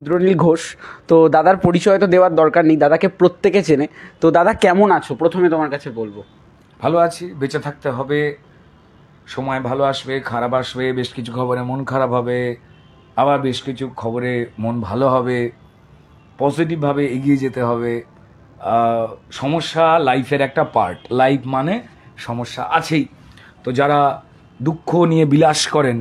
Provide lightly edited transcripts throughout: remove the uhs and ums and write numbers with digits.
রুদ্রনীল ঘোষ। তো দাদার পরিচয় তো দেওয়ার দরকার নেই, দাদাকে প্রত্যেকে চেনে। তো দাদা কেমন আছো প্রথমে তোমার কাছে বলবো। ভালো আছি, বেঁচে থাকতে হবে। সময় ভালো আসবে, খারাপ আসবে, বেশ কিছু খবরে মন খারাপ হবে, আবার বেশ কিছু খবরে মন ভালো হবে। পজিটিভভাবে এগিয়ে যেতে হবে। সমস্যা লাইফের একটা পার্ট, লাইফ মানে সমস্যা আছেই। তো যারা দুঃখ নিয়ে বিলাস করেন,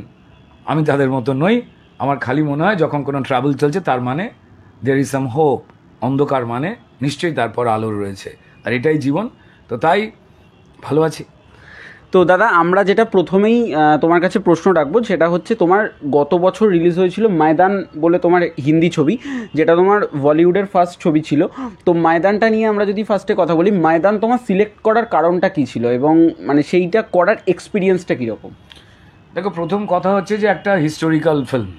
আমি তাদের মতো নই। আমার খালি মনে হয় যখন কোনো ট্রাভেল চলছে তার মানে দেয়ার ইজ সাম হোপ। অন্ধকার মানে নিশ্চয়ই তারপর আলো রয়েছে, আর এটাই জীবন। তো তাই ভালো আছি। তো দাদা আমরা যেটা প্রথমেই তোমার কাছে প্রশ্ন রাখবো সেটা হচ্ছে, তোমার গত বছর রিলিজ হয়েছিল ময়দান বলে তোমার হিন্দি ছবি, যেটা তোমার বলিউডের ফার্স্ট ছবি ছিল। তো ময়দানটা নিয়ে আমরা যদি ফার্স্টে কথা বলি, ময়দান তোমার সিলেক্ট করার কারণটা কী ছিল এবং মানে সেইটা করার এক্সপিরিয়েন্সটা কীরকম? দেখো, প্রথম কথা হচ্ছে যে একটা হিস্টোরিক্যাল ফিল্ম।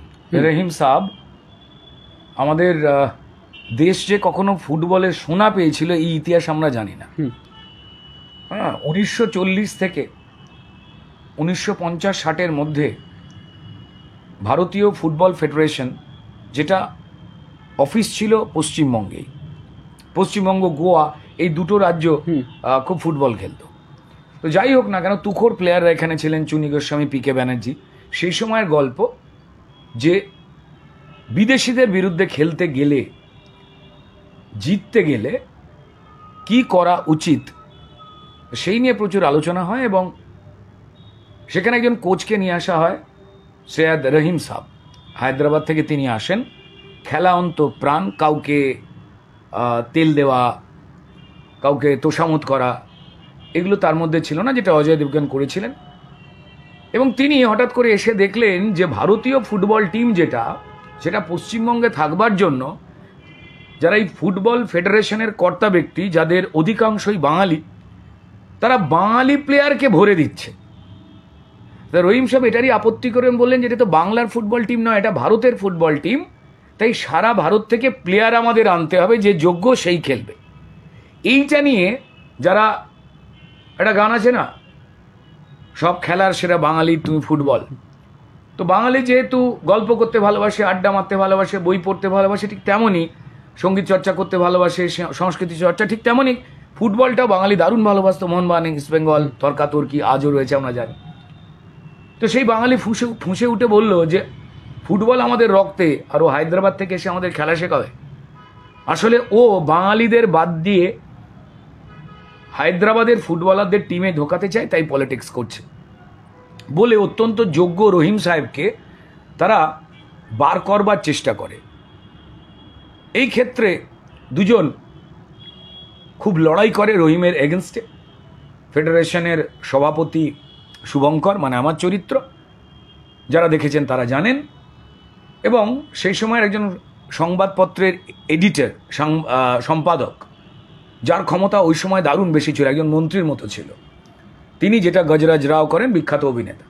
রহিম সাব আমাদের দেশ যে কখনো ফুটবলের সোনা পেয়েছিল এই ইতিহাস আমরা জানি না। হ্যাঁ, 1940 থেকে 1950-60-এর মধ্যে ভারতীয় ফুটবল ফেডারেশন, যেটা অফিস ছিল পশ্চিমবঙ্গেই, পশ্চিমবঙ্গ গোয়া এই দুটো রাজ্য খুব ফুটবল খেলতো। তো যাই হোক না কেন, তুখোড় প্লেয়াররা এখানে ছিলেন, চুনি গোস্বামী, পিকে ব্যানার্জি। সেই সময়ের গল্প যে বিদেশিদের বিরুদ্ধে খেলতে গেলে, জিততে গেলে কি করা উচিত সেই নিয়ে প্রচুর আলোচনা হয়, এবং সেখানে একজন কোচকে নিয়ে আসা হয়, সৈয়দ রহিম সাহ। হায়দ্রাবাদ থেকে তিনি আসেন। খেলা অন্ত প্রাণ, কাউকে তেল দেওয়া, কাউকে তোষামত করা, এগুলো তার মধ্যে ছিল না, যেটা অজয় দেবগন করেছিলেন। এবং তিনি হঠাৎ করে এসে দেখলেন যে ভারতীয় ফুটবল টিম যেটা, সেটা পশ্চিমবঙ্গে থাকবার জন্য যারা এই ফুটবল ফেডারেশনের কর্তা ব্যক্তি, যাদের অধিকাংশই বাঙালি, তারা বাঙালি প্লেয়ারকে ভরে দিচ্ছে। রহিম সাহেব এটারই আপত্তি করেন, বললেন যে এটা তো বাংলার ফুটবল টিম নয়, এটা ভারতের ফুটবল টিম। তাই সারা ভারত থেকে প্লেয়ার আমাদের আনতে হবে, যে যোগ্য সেই খেলবে। এইটা নিয়ে যারা, একটা গান আছে না, সব খেলার সেরা বাঙালি তুমি ফুটবল। তো বাঙালি যেহেতু গল্প করতে ভালোবাসে, আড্ডা মারতে ভালোবাসে, বই পড়তে ভালোবাসে, ঠিক তেমনই সঙ্গীত চর্চা করতে ভালোবাসে, সংস্কৃতি চর্চা, ঠিক তেমনই ফুটবলটাও বাঙালি দারুণ ভালোবাসতো। মোহনবাগান, ইস্ট বেঙ্গল, তর্কাতর্কি আজও রয়েছে, আমরা জানি। তো সেই বাঙালি ফুঁসে উঠে বলল যে ফুটবল আমাদের রক্তে, আর ও হায়দ্রাবাদ থেকে এসে আমাদের খেলা শেখাবে। আসলে ও বাঙালিদের বাদ দিয়ে হায়দ্রাবাদের ফুটবলারদের টিমে ঢোকাতে চায়, তাই পলিটিক্স করছে বলে অত্যন্ত যোগ্য রহিম সাহেবকে তারা বার করবার চেষ্টা করে। এই ক্ষেত্রে দুজন খুব লড়াই করে রহিমের এগেনস্টে। ফেডারেশনের সভাপতি শুভঙ্কর, মানে আমার চরিত্র, যারা দেখেছেন তারা জানেন, এবং সেই সময়ের একজন সংবাদপত্রের এডিটর, সম্পাদক, যার ক্ষমতা ওই সময় দারুণ বেশি ছিল, একজন মন্ত্রীর মতো ছিল, তিনি, যেটা গজরাজ রাও করেন, বিখ্যাত অভিনেতা।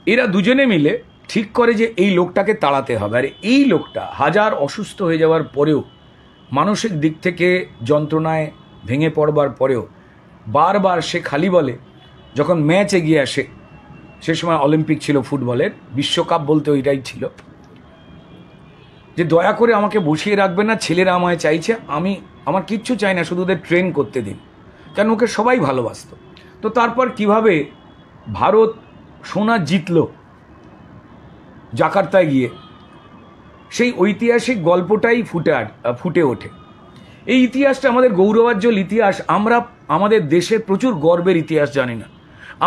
এরা দুজনে মিলে ঠিক করে যে এই লোকটাকে তাড়াতে হবে। আর এই লোকটা হাজার অসুস্থ হয়ে যাওয়ার পরেও, মানসিক দিক থেকে যন্ত্রণায় ভেঙে পড়বার পরেও, বারবার সে খালি বলে, যখন ম্যাচ এগিয়ে আসে, সে সময় অলিম্পিক ছিল ফুটবলের, বিশ্বকাপ বলতে ওইটাই ছিল, যে দয়া করে আমাকে বসিয়ে রাখবে না, ছেলেরা আমায় চাইছে, আমি আমার কিচ্ছু চাই না, শুধু ওদের ট্রেন করতে দিন। কেন, ওকে সবাই ভালোবাসত। তো তারপর কিভাবে ভারত সোনা জিতল জাকার্তায় গিয়ে, সেই ঐতিহাসিক গল্পটাই ফুটে ওঠে। এই ইতিহাসটা আমাদের গৌরবাজ্জ্বল ইতিহাস। আমরা আমাদের দেশের প্রচুর গর্বের ইতিহাস জানি না।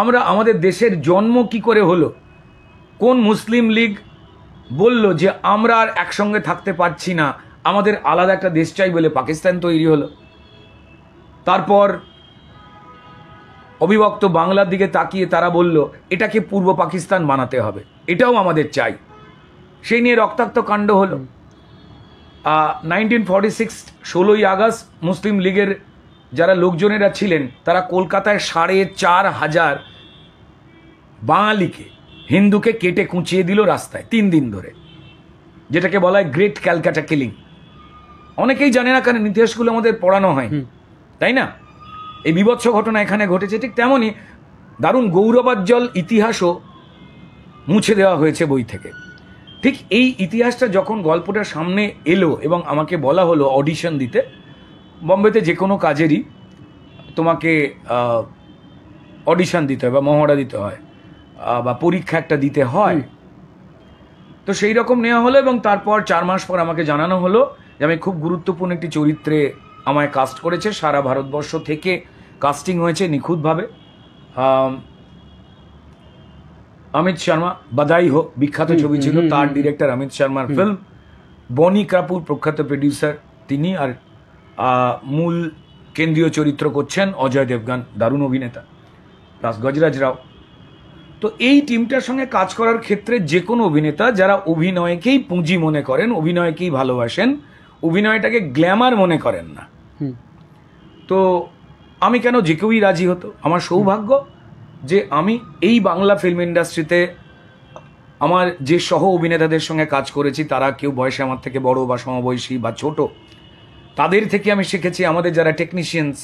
আমরা আমাদের দেশের জন্ম কি করে হলো, কোন মুসলিম লীগ বলল যে আমরা আর একসঙ্গে থাকতে পারছি না, আমাদের আলাদা একটা দেশ চাই বলে পাকিস্তান তৈরি হলো। তারপর অবিভক্ত বাংলার দিকে তাকিয়ে তারা বলল এটাকে পূর্ব পাকিস্তান বানাতে হবে, এটাও আমাদের চাই। সেই নিয়ে রক্তাক্ত কাণ্ড হলো। 1946 16ই আগস্ট মুসলিম লীগের যারা লোকজনেরা ছিলেন, তারা কলকাতায় 4,500 বাঙালিকে, হিন্দুকে কেটে কুঁচিয়ে দিল রাস্তায় 3 দিন ধরে, যেটাকে বলা হয় গ্রেট ক্যালকাটা কিলিং। অনেকেই জানে না, কারণ ইতিহাসগুলো আমাদের পড়ানো হয়, তাই না? এই বিভৎস ঘটনা এখানে ঘটেছে। ঠিক তেমনই দারুণ গৌরবাজ্জ্বল ইতিহাসও মুছে দেওয়া হয়েছে বই থেকে। ঠিক এই ইতিহাসটা যখন গল্পটা সামনে এলো এবং আমাকে বলা হলো অডিশন দিতে, বম্বেতে যে কোনো কাজেরই তোমাকে অডিশন দিতে হয় বা মহড়া দিতে হয় বা পরীক্ষা একটা দিতে হয়, তো সেই রকম নেওয়া হলো এবং তারপর 4 মাস পর আমাকে জানানো হলো যে আমি খুব গুরুত্বপূর্ণ একটি চরিত্রে আমায় কাস্ট করেছে। সারা ভারতবর্ষ থেকে কাস্টিং হয়েছে নিখুঁতভাবে। অমিত শর্মা, বাদাই হো বিখ্যাত ছবি ছিল, তার ডিরেক্টর অমিত শর্মার ফিল্ম। বনি কাপুর প্রখ্যাত প্রডিউসার তিনি, আর মূল কেন্দ্রীয় চরিত্র করছেন অজয় দেবগান, দারুণ অভিনেতা, প্লাস গজরাজ রাও। তো এই টিমটার সঙ্গে কাজ করার ক্ষেত্রে যে কোনো অভিনেতা যারা অভিনয়কেই পুঁজি মনে করেন, অভিনয়কেই ভালোবাসেন, অভিনয়টাকে গ্ল্যামার মনে করেন না, তো আমি কেন যে কেউই রাজি হতো। আমার সৌভাগ্য যে আমি এই বাংলা ফিল্ম ইন্ডাস্ট্রিতে আমার যে সহ অভিনেতাদের সঙ্গে কাজ করেছি তারা কেউ বয়সে আমার থেকে বড় বা সমবয়সী বা ছোট, তাদের থেকে আমি শিখেছি আমাদের যারা টেকনিশিয়ানস,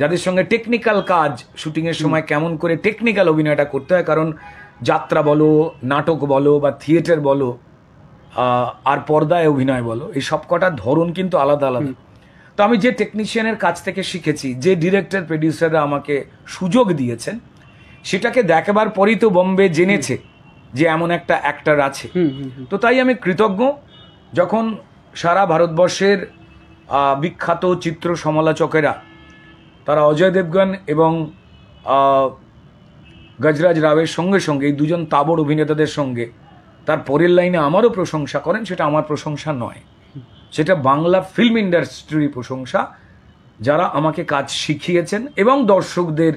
যাদের সঙ্গে টেকনিক্যাল কাজ, শুটিংয়ের সময় কেমন করে টেকনিক্যাল অভিনয়টা করতে হয়। কারণ যাত্রা বলো, নাটক বলো বা থিয়েটার বলো আর পর্দায় অভিনয় বলো, এই সব কটার ধরন কিন্তু আলাদা আলাদা। তো আমি যে টেকনিশিয়ানের কাছ থেকে শিখেছি, যে ডিরেক্টর প্রডিউসাররা আমাকে সুযোগ দিয়েছেন, সেটাকে দেখাবার পরই তো বম্বে জেনেছে যে এমন একটা অ্যাক্টর আছে। তো তাই আমি কৃতজ্ঞ যখন সারা ভারতবর্ষের বিখ্যাত চিত্র সমালোচকেরা তারা অজয় দেবগন এবং গজরাজ রাওয়ের সঙ্গে সঙ্গে এই দুজন তাবড় অভিনেতাদের সঙ্গে তার পরের লাইনে আমারও প্রশংসা করেন, সেটা আমার প্রশংসা নয়, সেটা বাংলা ফিল্ম ইন্ডাস্ট্রির প্রশংসা, যারা আমাকে কাজ শিখিয়েছেন। এবং দর্শকদের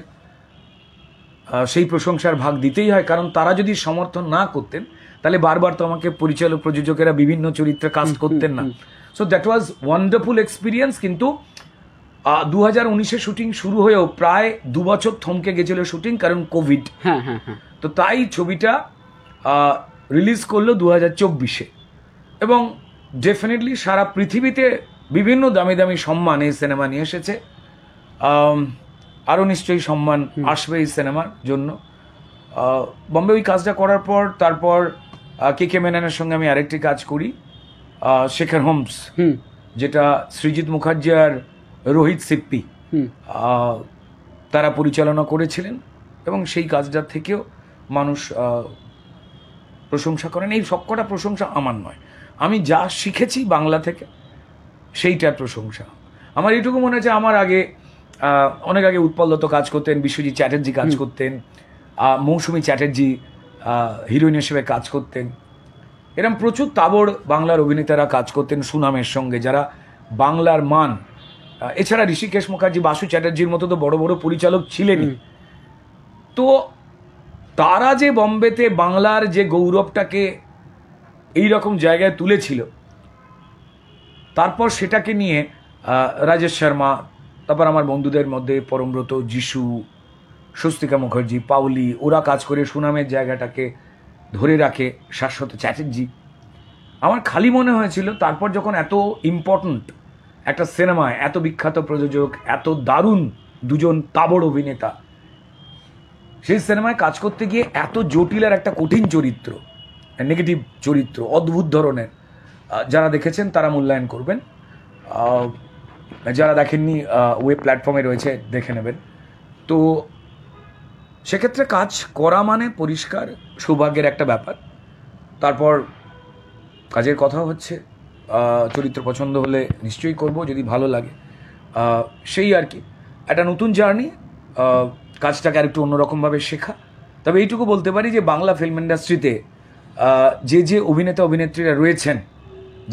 সেই প্রশংসার ভাগ দিতেই হয়, কারণ তারা যদি সমর্থন না করতেন তাহলে বারবার তো আমাকে পরিচালক প্রযোজকেরা বিভিন্ন চরিত্রে কাস্ট করতেন না। So that was wonderful experience. কিন্তু 2019-এ শুটিং শুরু হয়েও প্রায় 2 বছর থমকে গেছিল শুটিং, কারণ কোভিড। তো তাই ছবিটা রিলিজ করলো 2024-এ, এবং ডেফিনেটলি সারা পৃথিবীতে বিভিন্ন দামি দামি সম্মান এই সিনেমা নিয়ে এসেছে। আরও নিশ্চয়ই সম্মান আসবে এই সিনেমার জন্য। বম্বে ওই কাজটা করার পর তারপর কে মেননের সঙ্গে আমি আরেকটি কাজ করি, শেখর হোমস, যেটা সৃজিত মুখার্জি আর রোহিত সিপ্পি তারা পরিচালনা করেছিলেন, এবং সেই কাজটার থেকেও মানুষ প্রশংসা করেন। এই সবকটা প্রশংসা আমার নয়, আমি যা শিখেছি বাংলা থেকে সেইটার প্রশংসা। আমার এইটুকু মনে হচ্ছে, আমার আগে অনেক আগে উৎপল দত্ত কাজ করতেন, বিশ্বজিৎ চ্যাটার্জি কাজ করতেন, মৌসুমী চ্যাটার্জি হিরোইন হিসেবে কাজ করতেন, এরকম প্রচুর তাবড় বাংলার অভিনেতারা কাজ করতেন সুনামের সঙ্গে, যারা বাংলার মান। এছাড়া ঋষিকেশ মুখার্জি, বাসু চ্যাটার্জির মতো তো বড় বড় পরিচালক ছিলেনই। তো তারা যে বম্বেতে বাংলার যে গৌরবটাকে এই রকম জায়গায় তুলেছিল, তারপর সেটাকে নিয়ে রাজেশ শর্মা, তারপর আমার বন্ধুদের মধ্যে পরমব্রত, যিশু, স্বস্তিকা মুখার্জি, পাউলি, ওরা কাজ করে সুনামের জায়গাটাকে ধরে রাখে, শাশ্বত চ্যাটার্জি। আমার খালি মনে হয়েছিল তারপর যখন এত ইম্পর্ট্যান্ট একটা সিনেমায় এত বিখ্যাত প্রযোজক, এত দারুণ দুজন তাবড় অভিনেতা, সেই সিনেমায় কাজ করতে গিয়ে এত জটিল আর একটা কঠিন চরিত্র, নেগেটিভ চরিত্র, অদ্ভুত ধরনের, যারা দেখেছেন তারা মূল্যায়ন করবেন, যারা দেখেননি ওয়েব প্ল্যাটফর্মে রয়েছে, দেখে নেবেন। তো সেক্ষেত্রে কাজ করা মানে পরিষ্কার সৌভাগ্যের একটা ব্যাপার। তারপর কাজের কথা হচ্ছে, চরিত্র পছন্দ হলে নিশ্চয়ই করব, যদি ভালো লাগে, সেই আর কি একটা নতুন জার্নি, কাজটাকে আর একটু অন্যরকমভাবে শেখা। তবে এইটুকু বলতে পারি যে বাংলা ফিল্ম ইন্ডাস্ট্রিতে যে অভিনেতা অভিনেত্রীরা রয়েছেন,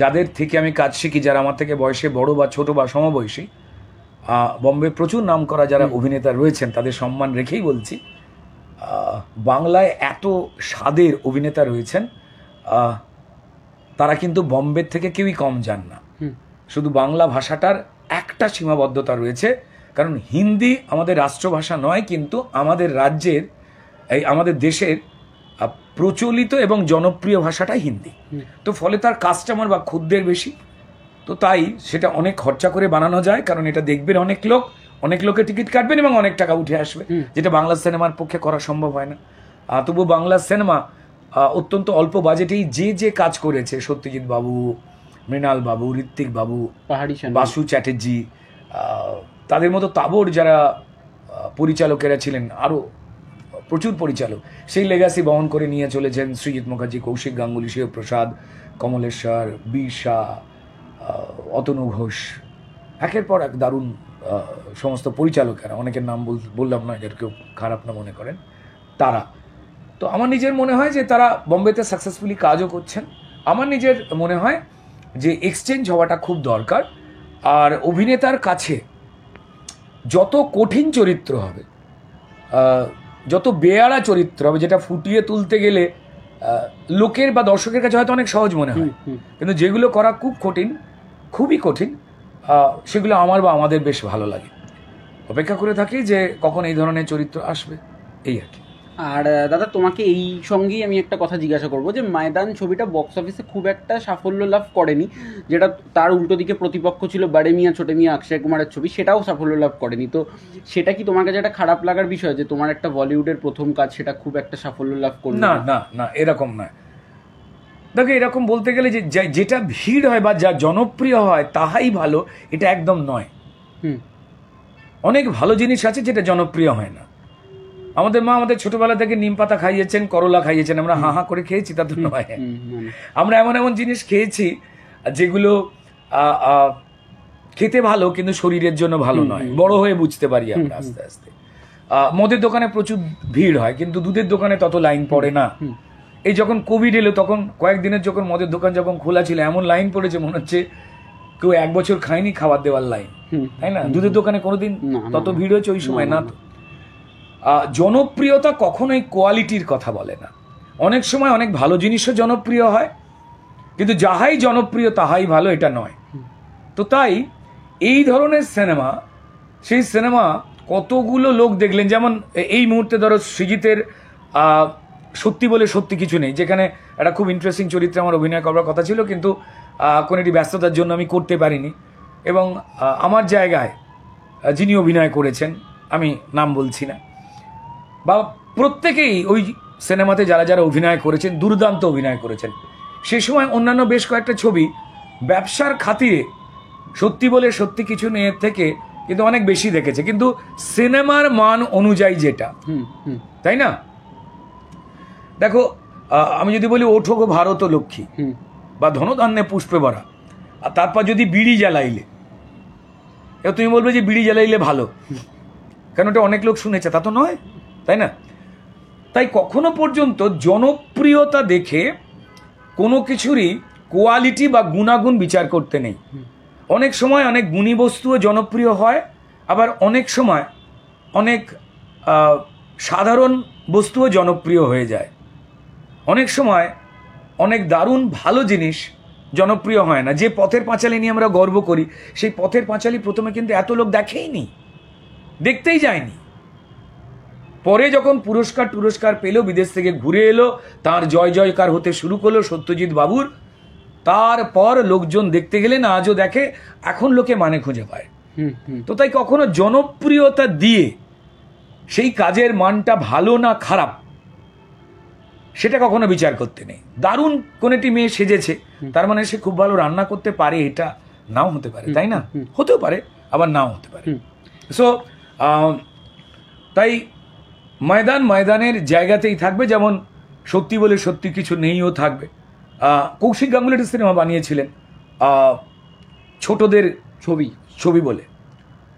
যাদের থেকে আমি কাজ শিখি, যারা আমার থেকে বয়সে বড় বা ছোট বা সমবয়সী, বম্বে প্রচুর নাম করা যারা অভিনেতা রয়েছেন, তাদের সম্মান রেখেই বলছি, বাংলায় এত স্বাদের অভিনেতা রয়েছেন, তারা কিন্তু বম্বের থেকে কেউই কম যান না। শুধু বাংলা ভাষাটার একটা সীমাবদ্ধতা রয়েছে, কারণ হিন্দি আমাদের রাষ্ট্রভাষা নয়, কিন্তু আমাদের রাজ্যের, আমাদের দেশের প্রচলিত এবং জনপ্রিয় ভাষাটা হিন্দি। তো ফলে তার কাস্টমার বা খদ্দের বেশি, তো তাই সেটা অনেক খরচা করে বানানো যায়, কারণ এটা দেখবেন অনেক লোক, অনেক লোকের টিকিট কাটবেন এবং অনেক টাকা উঠে আসবে, যেটা বাংলা সিনেমার পক্ষে করা সম্ভব হয় না। তবু বাংলা সিনেমা অত্যন্ত অল্প বাজেটেই যে যে কাজ করেছে, সত্যজিৎ বাবু, মৃণাল বাবু, ঋত্বিক বাবু, পাহাড়ি শান, বাসু চ্যাটার্জি, তাদের মতো তাবড় যারা পরিচালকেরা ছিলেন, আরও প্রচুর পরিচালক সেই লেগাসি বহন করে নিয়ে চলেছেন সৃজিত মুখার্জি, কৌশিক গাঙ্গুলি, শিবপ্রসাদ, কমলেশ্বর, বীরসা, অতনু ঘোষ, একের পর এক দারুণ সমস্ত পরিচালকেরা, অনেকের নাম বললাম না, এদের কেউ খারাপ না মনে করেন, তারা। তো আমার নিজের মনে হয় যে তারা বোম্বেতে সাকসেসফুলি কাজও করছেন। আমার নিজের মনে হয় যে এক্সচেঞ্জ হওয়াটা খুব দরকার। আর অভিনেতার কাছে যত কঠিন চরিত্র হবে, যত বেয়ারা চরিত্র হবে, যেটা ফুটিয়ে তুলতে গেলে লোকের বা দর্শকের কাছে হয়তো অনেক সহজ মনে হয়, কিন্তু যেগুলো করা খুব কঠিন, খুবই কঠিন, সেগুলো আমার বা আমাদের বেশ ভালো লাগে। অপেক্ষা করে থাকি যে কখন এই ধরনের চরিত্র আসবে, এই আর কি। আর দাদা তোমাকে এই সঙ্গেই আমি একটা কথা জিজ্ঞাসা করবো যে ময়দান ছবিটা বক্স অফিসে খুব একটা সাফল্য লাভ করেনি, যেটা তার উল্টো দিকে প্রতিপক্ষ ছিল বাড়ে মিয়া ছোটে মিয়া অক্ষয় কুমারের ছবি, সেটাও সাফল্য লাভ করেনি। তো সেটা কি তোমার কাছে একটা খারাপ লাগার বিষয় যে তোমার একটা বলিউডের প্রথম কাজ সেটা খুব একটা সাফল্য লাভ করলো না? না না, এরকম নয়। দেখো, এরকম বলতে গেলে যে যেটা ভিড় হয় বা যা জনপ্রিয় হয় তাহাই ভালো, এটা একদম নয়। অনেক ভালো জিনিস আছে যেটা জনপ্রিয় হয় না। আমাদের মা আমাদের ছোটবেলা থেকে নিম পাতা খাইয়েছেন, করলা খাইয়েছেন, আমরা হা হা করে খেয়েছি, তা তো নয়। আমরা এমন এমন জিনিস খেয়েছি যেগুলো খেতে ভালো কিন্তু শরীরের জন্য ভালো নয়, বড় হয়ে বুঝতে পারি আমরা আস্তে আস্তে। মদের দোকানে প্রচুর ভিড় হয় কিন্তু দুধের দোকানে তত লাইন পড়ে না। এই যখন কোভিড এলো তখন কয়েকদিনের যখন মদের দোকান যখন খোলা ছিল, এমন লাইন পড়েছে মনে হচ্ছে কেউ 1 বছর খায়নি খাবার দেওয়ার লাইন, তাই না? দুধের দোকানে কোনোদিন তত ভিড় হয়েছে ওই সময় না। তো জনপ্রিয়তা কখনোই কোয়ালিটির কথা বলে না। অনেক সময় অনেক ভালো জিনিসও জনপ্রিয় হয়, কিন্তু যাহাই জনপ্রিয় তাহাই ভালো এটা নয়। তো তাই এই ধরনের সিনেমা, সেই সিনেমা কতগুলো লোক দেখলেন, যেমন এই মুহূর্তে ধরো সৃজিতের সত্যি বলে সত্যি কিছু নেই, যেখানে একটা খুব ইন্টারেস্টিং চরিত্রে আমার অভিনয় করার কথা ছিল, কিন্তু কোনো একটি ব্যস্ততার জন্য আমি করতে পারিনি। এবং আমার জায়গায় যিনি অভিনয় করেছেন, আমি নাম বলছি না, বা প্রত্যেকেই ওই সিনেমাতে যারা যারা অভিনয় করেছেন দুর্দান্ত অভিনয় করেছেন। সেই সময় অন্যান্য বেশ কয়েকটা ছবি ব্যবসার খাতিরে সত্যি বলে সত্যি কিছু নিয়ে থেকে কিন্তু অনেক বেশি দেখেছে, কিন্তু সিনেমার মান অনুযায়ী যেটা, তাই না? দেখো, আমি যদি বলি ওঠো গো ভারত লক্ষ্মী বা ধনধান্যে পুষ্পে ভরা, আর তারপর যদি বিড়ি জ্বালাইলে, এবার তুমি বলবে যে বিড়ি জ্বালাইলে ভালো, কেন ওটা অনেক লোক শুনেছে, তা তো নয়, তাই না? তাই কখনো পর্যন্ত জনপ্রিয়তা দেখে কোনো কিছুরই কোয়ালিটি বা গুণাগুণ বিচার করতে নেই। অনেক সময় অনেক গুণী বস্তুও জনপ্রিয় হয়, আবার অনেক সময় অনেক সাধারণ বস্তুও জনপ্রিয় হয়ে যায়। অনেক সময় অনেক দারুণ ভালো জিনিস জনপ্রিয় হয় না। যে পথের পাঁচালী নিয়ে আমরা গর্ব করি, সেই পথের পাঁচালী প্রথমে কিন্তু এত লোক দেখেইনি, দেখতেই যায়নি। পরে যখন পুরস্কার পেল, বিদেশ থেকে ঘুরে এলো, তার জয় জয়কার হতে শুরু করলো সত্যজিৎ বাবুর, তারপর লোকজন দেখতে গেলেন, আজও দেখে, এখন লোকে মানে খুঁজে পায়। তো তাই কখনো জনপ্রিয়তা দিয়ে সেই কাজের মানটা ভালো না খারাপ সেটা কখনো বিচার করতে নেই। দারুণ কোন একটি মেয়ে সেজেছে, তার মানে সে খুব ভালো রান্না করতে পারে, এটা নাও হতে পারে, তাই না? হতেও পারে, আবার নাও হতে পারে। সো তাই ময়দানের জায়গাতেই থাকবে, যেমন সত্যি বলে সত্যি কিছু নেইও থাকবে। কৌশিক গাঙ্গুলি একটা সিনেমা বানিয়েছিলেন ছোটদের ছবি বলে,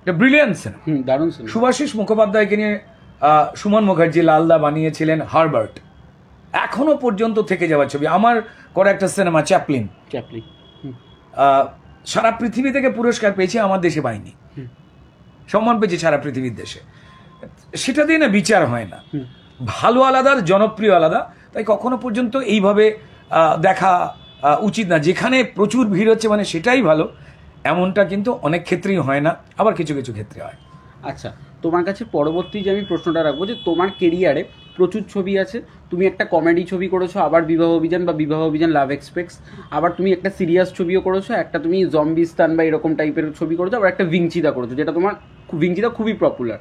এটা ব্রিলিয়ান্ট সিনেমা, দারুণ সিনেমা। সুভাষিস মুখোপাধ্যায়কে নিয়ে সুমন মুখার্জি লালদা বানিয়েছিলেন হারবার্ট, এখনো পর্যন্ত থেকে যাওয়া ছবি। আমার করা একটা সিনেমা চ্যাপলিন, সারা পৃথিবী থেকে পুরস্কার পেয়েছে, আমার দেশে পাইনি, সম্মান পেয়েছে সারা পৃথিবীর দেশে। সেটা দিয়ে না বিচার হয় না, ভালো আলাদা, জনপ্রিয় আলাদা। তাই কখনো পর্যন্ত এইভাবে দেখা উচিত না, যেখানে প্রচুর ভিড় হচ্ছে মানে সেটাই ভালো, এমনটা কিন্তু অনেক ক্ষেত্রেই হয় না, আবার কিছু কিছু ক্ষেত্রে হয়। আচ্ছা, তোমার কাছে পরবর্তী যে আমি প্রশ্নটা রাখবো, যে তোমার কেরিয়ারে প্রচুর ছবি আছে, তুমি একটা কমেডি ছবি করেছো, আবার বিবাহ অভিযান বা বিবাহ অভিযান লাভ এক্সপেক্টস, আবার তুমি একটা সিরিয়াস ছবিও করেছো, একটা তুমি জম্বিস্তান বা এরকম টাইপের ছবি করেছো, আবার একটা ভিংচিদা করেছো, যেটা তোমার ভিঞ্চিদা খুবই পপুলার।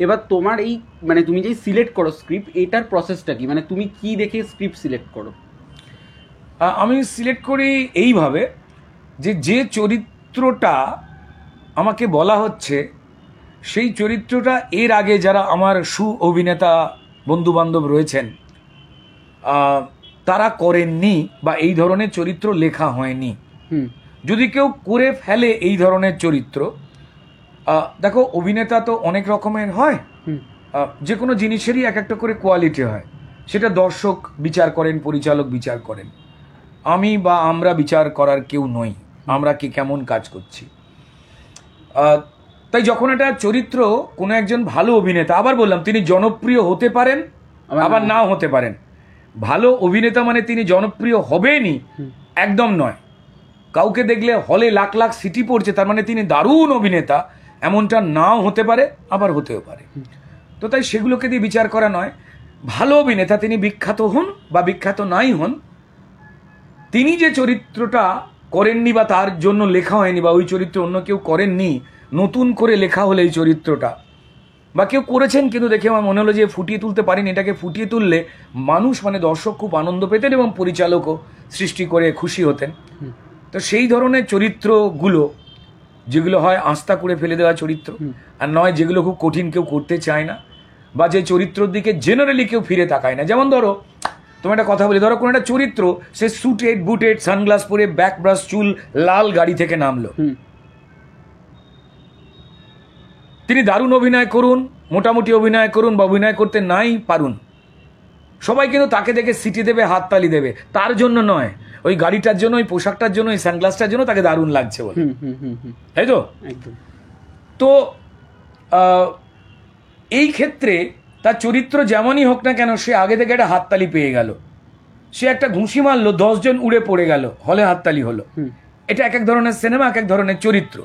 এবার তোমার এই মানে তুমি যে সিলেক্ট করো স্ক্রিপ্ট, এটার প্রসেসটা কি, মানে তুমি কি দেখে স্ক্রিপ্ট সিলেক্ট করো? আমি সিলেক্ট করি এইভাবে যে চরিত্রটা আমাকে বলা হচ্ছে সেই চরিত্রটা এর আগে যারা আমার অভিনেতা বন্ধুবান্ধব রয়েছেন তারা করেননি বা এই ধরনের চরিত্র লেখা হয়নি। যদি কেউ করে ফেলে এই ধরনের চরিত্র, দেখো অভিনেতা তো অনেক রকমের হয়, যে কোনো জিনিসেরই এক একটা করে কোয়ালিটি হয়, সেটা দর্শক বিচার করেন, পরিচালক বিচার করেন, আমি বা আমরা বিচার করার কেউ নই, আমরা কি কেমন কাজ করছি। তাই যখন একটা চরিত্র কোনো একজন ভালো অভিনেতা, আবার বললাম তিনি জনপ্রিয় হতে পারেন আবার নাও হতে পারেন, ভালো অভিনেতা মানে তিনি জনপ্রিয় হবেনই একদম নয়। কাউকে দেখলে হলে লাখ লাখ সিটি পড়ছে তার মানে তিনি দারুণ অভিনেতা এমনটা নাও হতে পারে, আবার হতেও পারে। তো তাই সেগুলোকে দিয়ে বিচার করা নয়, ভালো অভিনেতা তিনি বিখ্যাত হন বা বিখ্যাত নাই হন, তিনি যে চরিত্রটা করেননি বা তার জন্য লেখা হয়নি বা ওই চরিত্র অন্য কেউ করেননি, নতুন করে লেখা হলে এই চরিত্রটা, বা কেউ করেছেন কিন্তু দেখে আমার মনে হলো যে ফুটিয়ে তুলতে পারিনি, এটাকে ফুটিয়ে তুললে মানুষ মানে দর্শক খুব আনন্দ পেতেন এবং পরিচালকও সৃষ্টি করে খুশি হতেন। তো সেই ধরনের চরিত্রগুলো যেগুলো হয় আস্থা করে ফেলে দেওয়া চরিত্র, আর নয় যেগুলো খুব কঠিন, কেউ করতে চায় না বা যে চরিত্রের দিকে জেনারেলি কেউ ফিরে তাকায় না। যেমন ধরো তোমার একটা কথা বলি, ধরো কোনো একটা চরিত্র সে স্যুটেড বুটেড সানগ্লাস পরে ব্যাক ব্রাশ চুল লাল গাড়ি থেকে নামলো, তিনি দারুণ অভিনয় করুন, মোটামুটি অভিনয় করুন বা অভিনয় করতে নাই পারুন, সবাই কিন্তু তাকে দেখে সিটি দেবে, হাততালি দেবে, তার জন্য নয়, ওই গাড়িটার জন্য, ওই পোশাকটার জন্য, ওই সানগ্লাসটার জন্য তাকে দারুণ লাগছে বলে, তাই তো? তো এই ক্ষেত্রে তার চরিত্র যেমনই হোক না কেন, সে আগে থেকে একটা হাততালি পেয়ে গেল, সে একটা ঘুষি মারলো, 10 জন উড়ে পড়ে গেল, হলে হাততালি হলো। এটা এক এক ধরনের সিনেমা, এক এক ধরনের চরিত্র।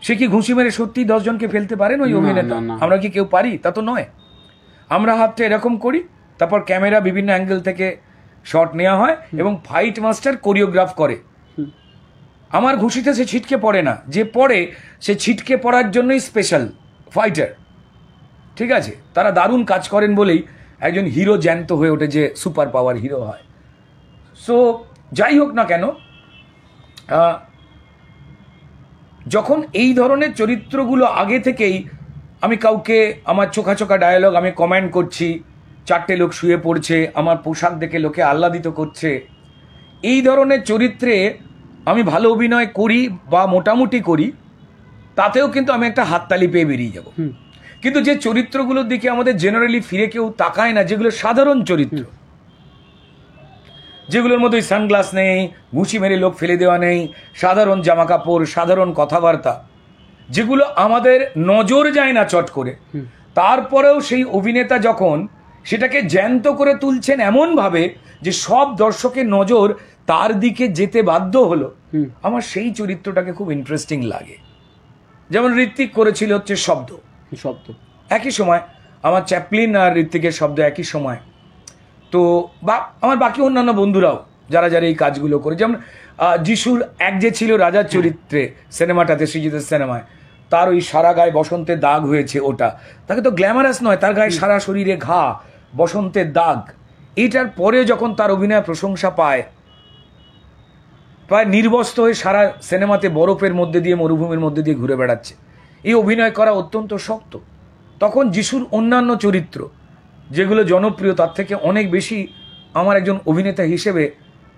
সে কি ঘুষি মেরে সত্যি 10 জনকে ফেলতে পারেন ওই অভিনেতা? আমরা কি কেউ পারি? তা তো নয়। আমরা হাতটা এরকম করি, তারপর ক্যামেরা বিভিন্ন অ্যাঙ্গেল থেকে শট নেওয়া হয় এবং ফাইট মাস্টার কোরিওগ্রাফ করে। আমার ঘুষিতে সে ছিটকে পড়ে না, যে পড়ে সে ছিটকে পড়ার জন্যই স্পেশাল ফাইটার, ঠিক আছে? তারা দারুণ কাজ করেন বলেই একজন হিরো জ্যান্ত হয়ে ওঠে, যে সুপার পাওয়ার হিরো হয়। সো যাই হোক না কেন, যখন এই ধরনের চরিত্রগুলো আগে থেকেই আমি কাউকে, আমার চোখা চোখা ডায়ালগ, আমি কমেন্ট করছি, 4টে লোক শুয়ে পড়ছে, আমার পোশাক দেখে লোকে আহ্লাদিত করছে, এই ধরনের চরিত্রে আমি ভালো অভিনয় করি বা মোটামুটি করি, তাতেও কিন্তু আমি একটা হাততালি পেয়ে বেরিয়ে যাব। কিন্তু যে চরিত্রগুলোর দিকে আমাদের জেনারেলি ফিরে কেউ তাকায় না, যেগুলো সাধারণ চরিত্র, যেগুলোর মধ্যে সানগ্লাস নেই, ঘুষি মেরে লোক ফেলে দেওয়া নেই, সাধারণ জামা কাপড়, সাধারণ কথাবার্তা, যেগুলো আমাদের নজর যায় না চট করে, তারপরেও সেই অভিনেতা যখন সেটাকে জ্যান্ত করে তুলছেন এমনভাবে যে সব দর্শকের নজর তার দিকে যেতে বাধ্য হলো, আমার সেই চরিত্রটাকে খুব ইন্টারেস্টিং লাগে। যেমন ঋত্বিক করেছিল হচ্ছে শব্দ, একই সময় আমার চ্যাপলিন আর ঋত্বিকের শব্দ একই সময়। তো বা আমার বাকি অন্যান্য বন্ধুরাও যারা যারা এই কাজগুলো করে, যেমন যিশুর এক যে ছিল রাজার চরিত্রে সিনেমাটাতে, সৃজিতের সিনেমায়, তার ওই সারা গায়ে বসন্তের দাগ হয়েছে, ওটা তাকে তো গ্ল্যামারাস নয়, তার গায়ে সারা শরীরে ঘা, বসন্তের দাগ। এইটার পরে যখন তার অভিনয় প্রশংসা পায়, প্রায় নির্বস্ত্র হয়ে সারা সিনেমাতে বরফের মধ্যে দিয়ে, মরুভূমির মধ্যে দিয়ে ঘুরে বেড়াচ্ছে, এই অভিনয় করা অত্যন্ত শক্ত। তখন যিশুর অন্যান্য চরিত্র যেগুলো জনপ্রিয়, তার থেকে অনেক বেশি আমার একজন অভিনেতা হিসেবে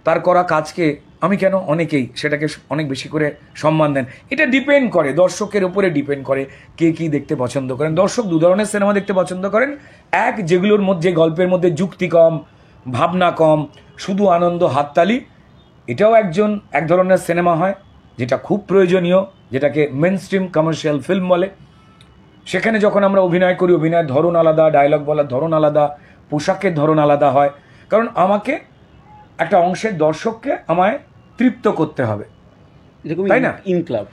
তার করা কাজকে আমি কেন, অনেকেই সেটাকে অনেক বেশি করে সম্মান দেন। এটা ডিপেন্ড করে, দর্শকের উপরে ডিপেন্ড করে কে কী দেখতে পছন্দ করেন। দর্শক দু ধরনের সিনেমা দেখতে পছন্দ করেন, এক যেগুলোর মধ্যে, গল্পের মধ্যে যুক্তি কম, ভাবনা কম, শুধু আনন্দ হাততালি, এটাও এক ধরনের সিনেমা হয় যেটা খুব প্রয়োজনীয়, যেটাকে মেইনস্ট্রিম কমার্শিয়াল ফিল্ম বলে। সেখানে যখন আমরা অভিনয় করি, অভিনয়ের ধরন আলাদা, ডায়লগ বলার ধরন আলাদা, পোশাকের ধরন আলাদা হয়, কারণ আমাকে একটা অংশের দর্শককে আমায় তৃপ্ত করতে হবে, তাই না? ইনক্লাব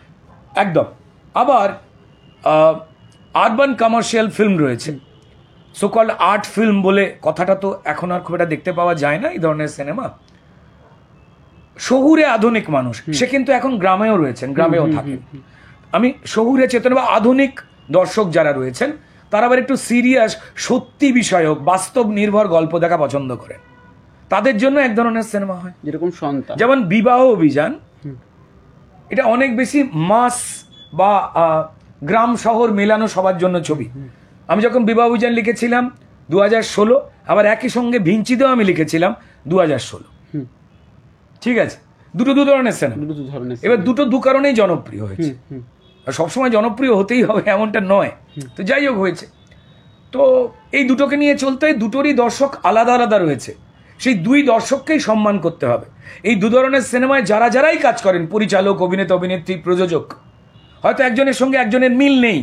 একদম। আবার আরবান কমার্শিয়াল ফিল্ম রয়েছে, সোকল্ড আর্ট ফিল্ম বলে কথাটা তো এখন আর খুব একটা দেখতে পাওয়া যায় না এই ধরনের সিনেমা। শহুরে আধুনিক মানুষ, সে কিন্তু এখন গ্রামেও রয়েছেন, গ্রামেও থাকেন। আমি শহুরে চেতনা বা আধুনিক দর্শক যারা রয়েছেন তারা আবার একটু সিরিয়াস সত্যি বিষয়ক বাস্তব নির্ভর গল্প দেখা পছন্দ করেন, তাদের জন্য এক ধরনের সিনেমা হয়। যেরকম সন্তান, যেমন বিবাহ অভিযান, এটা অনেক বেশি মাস বা গ্রাম শহর মেলানো সবার জন্য ছবি। আমি যখন বিবাহ অভিযান লিখেছিলাম 2016, আবার একই সঙ্গে ভিঞ্চিতেও আমি লিখেছিলাম 2016। ঠিক আছে, দুটো দু ধরনের সিনেমা। এবার দুটো দু কারণেই জনপ্রিয় হয়েছে, আর সবসময় জনপ্রিয় হতেই হবে এমনটা নয়। তো যাই হোক হয়েছে। তো এই দুটোকে নিয়ে চলতে দুটোরই দর্শক আলাদা আলাদা রয়েছে, সেই দুই দর্শককেই সম্মান করতে হবে। এই দু ধরনের সিনেমায় যারাই কাজ করেন, পরিচালক, অভিনেতা, অভিনেত্রী, প্রযোজক, হয়তো একজনের সঙ্গে একজনের মিল নেই,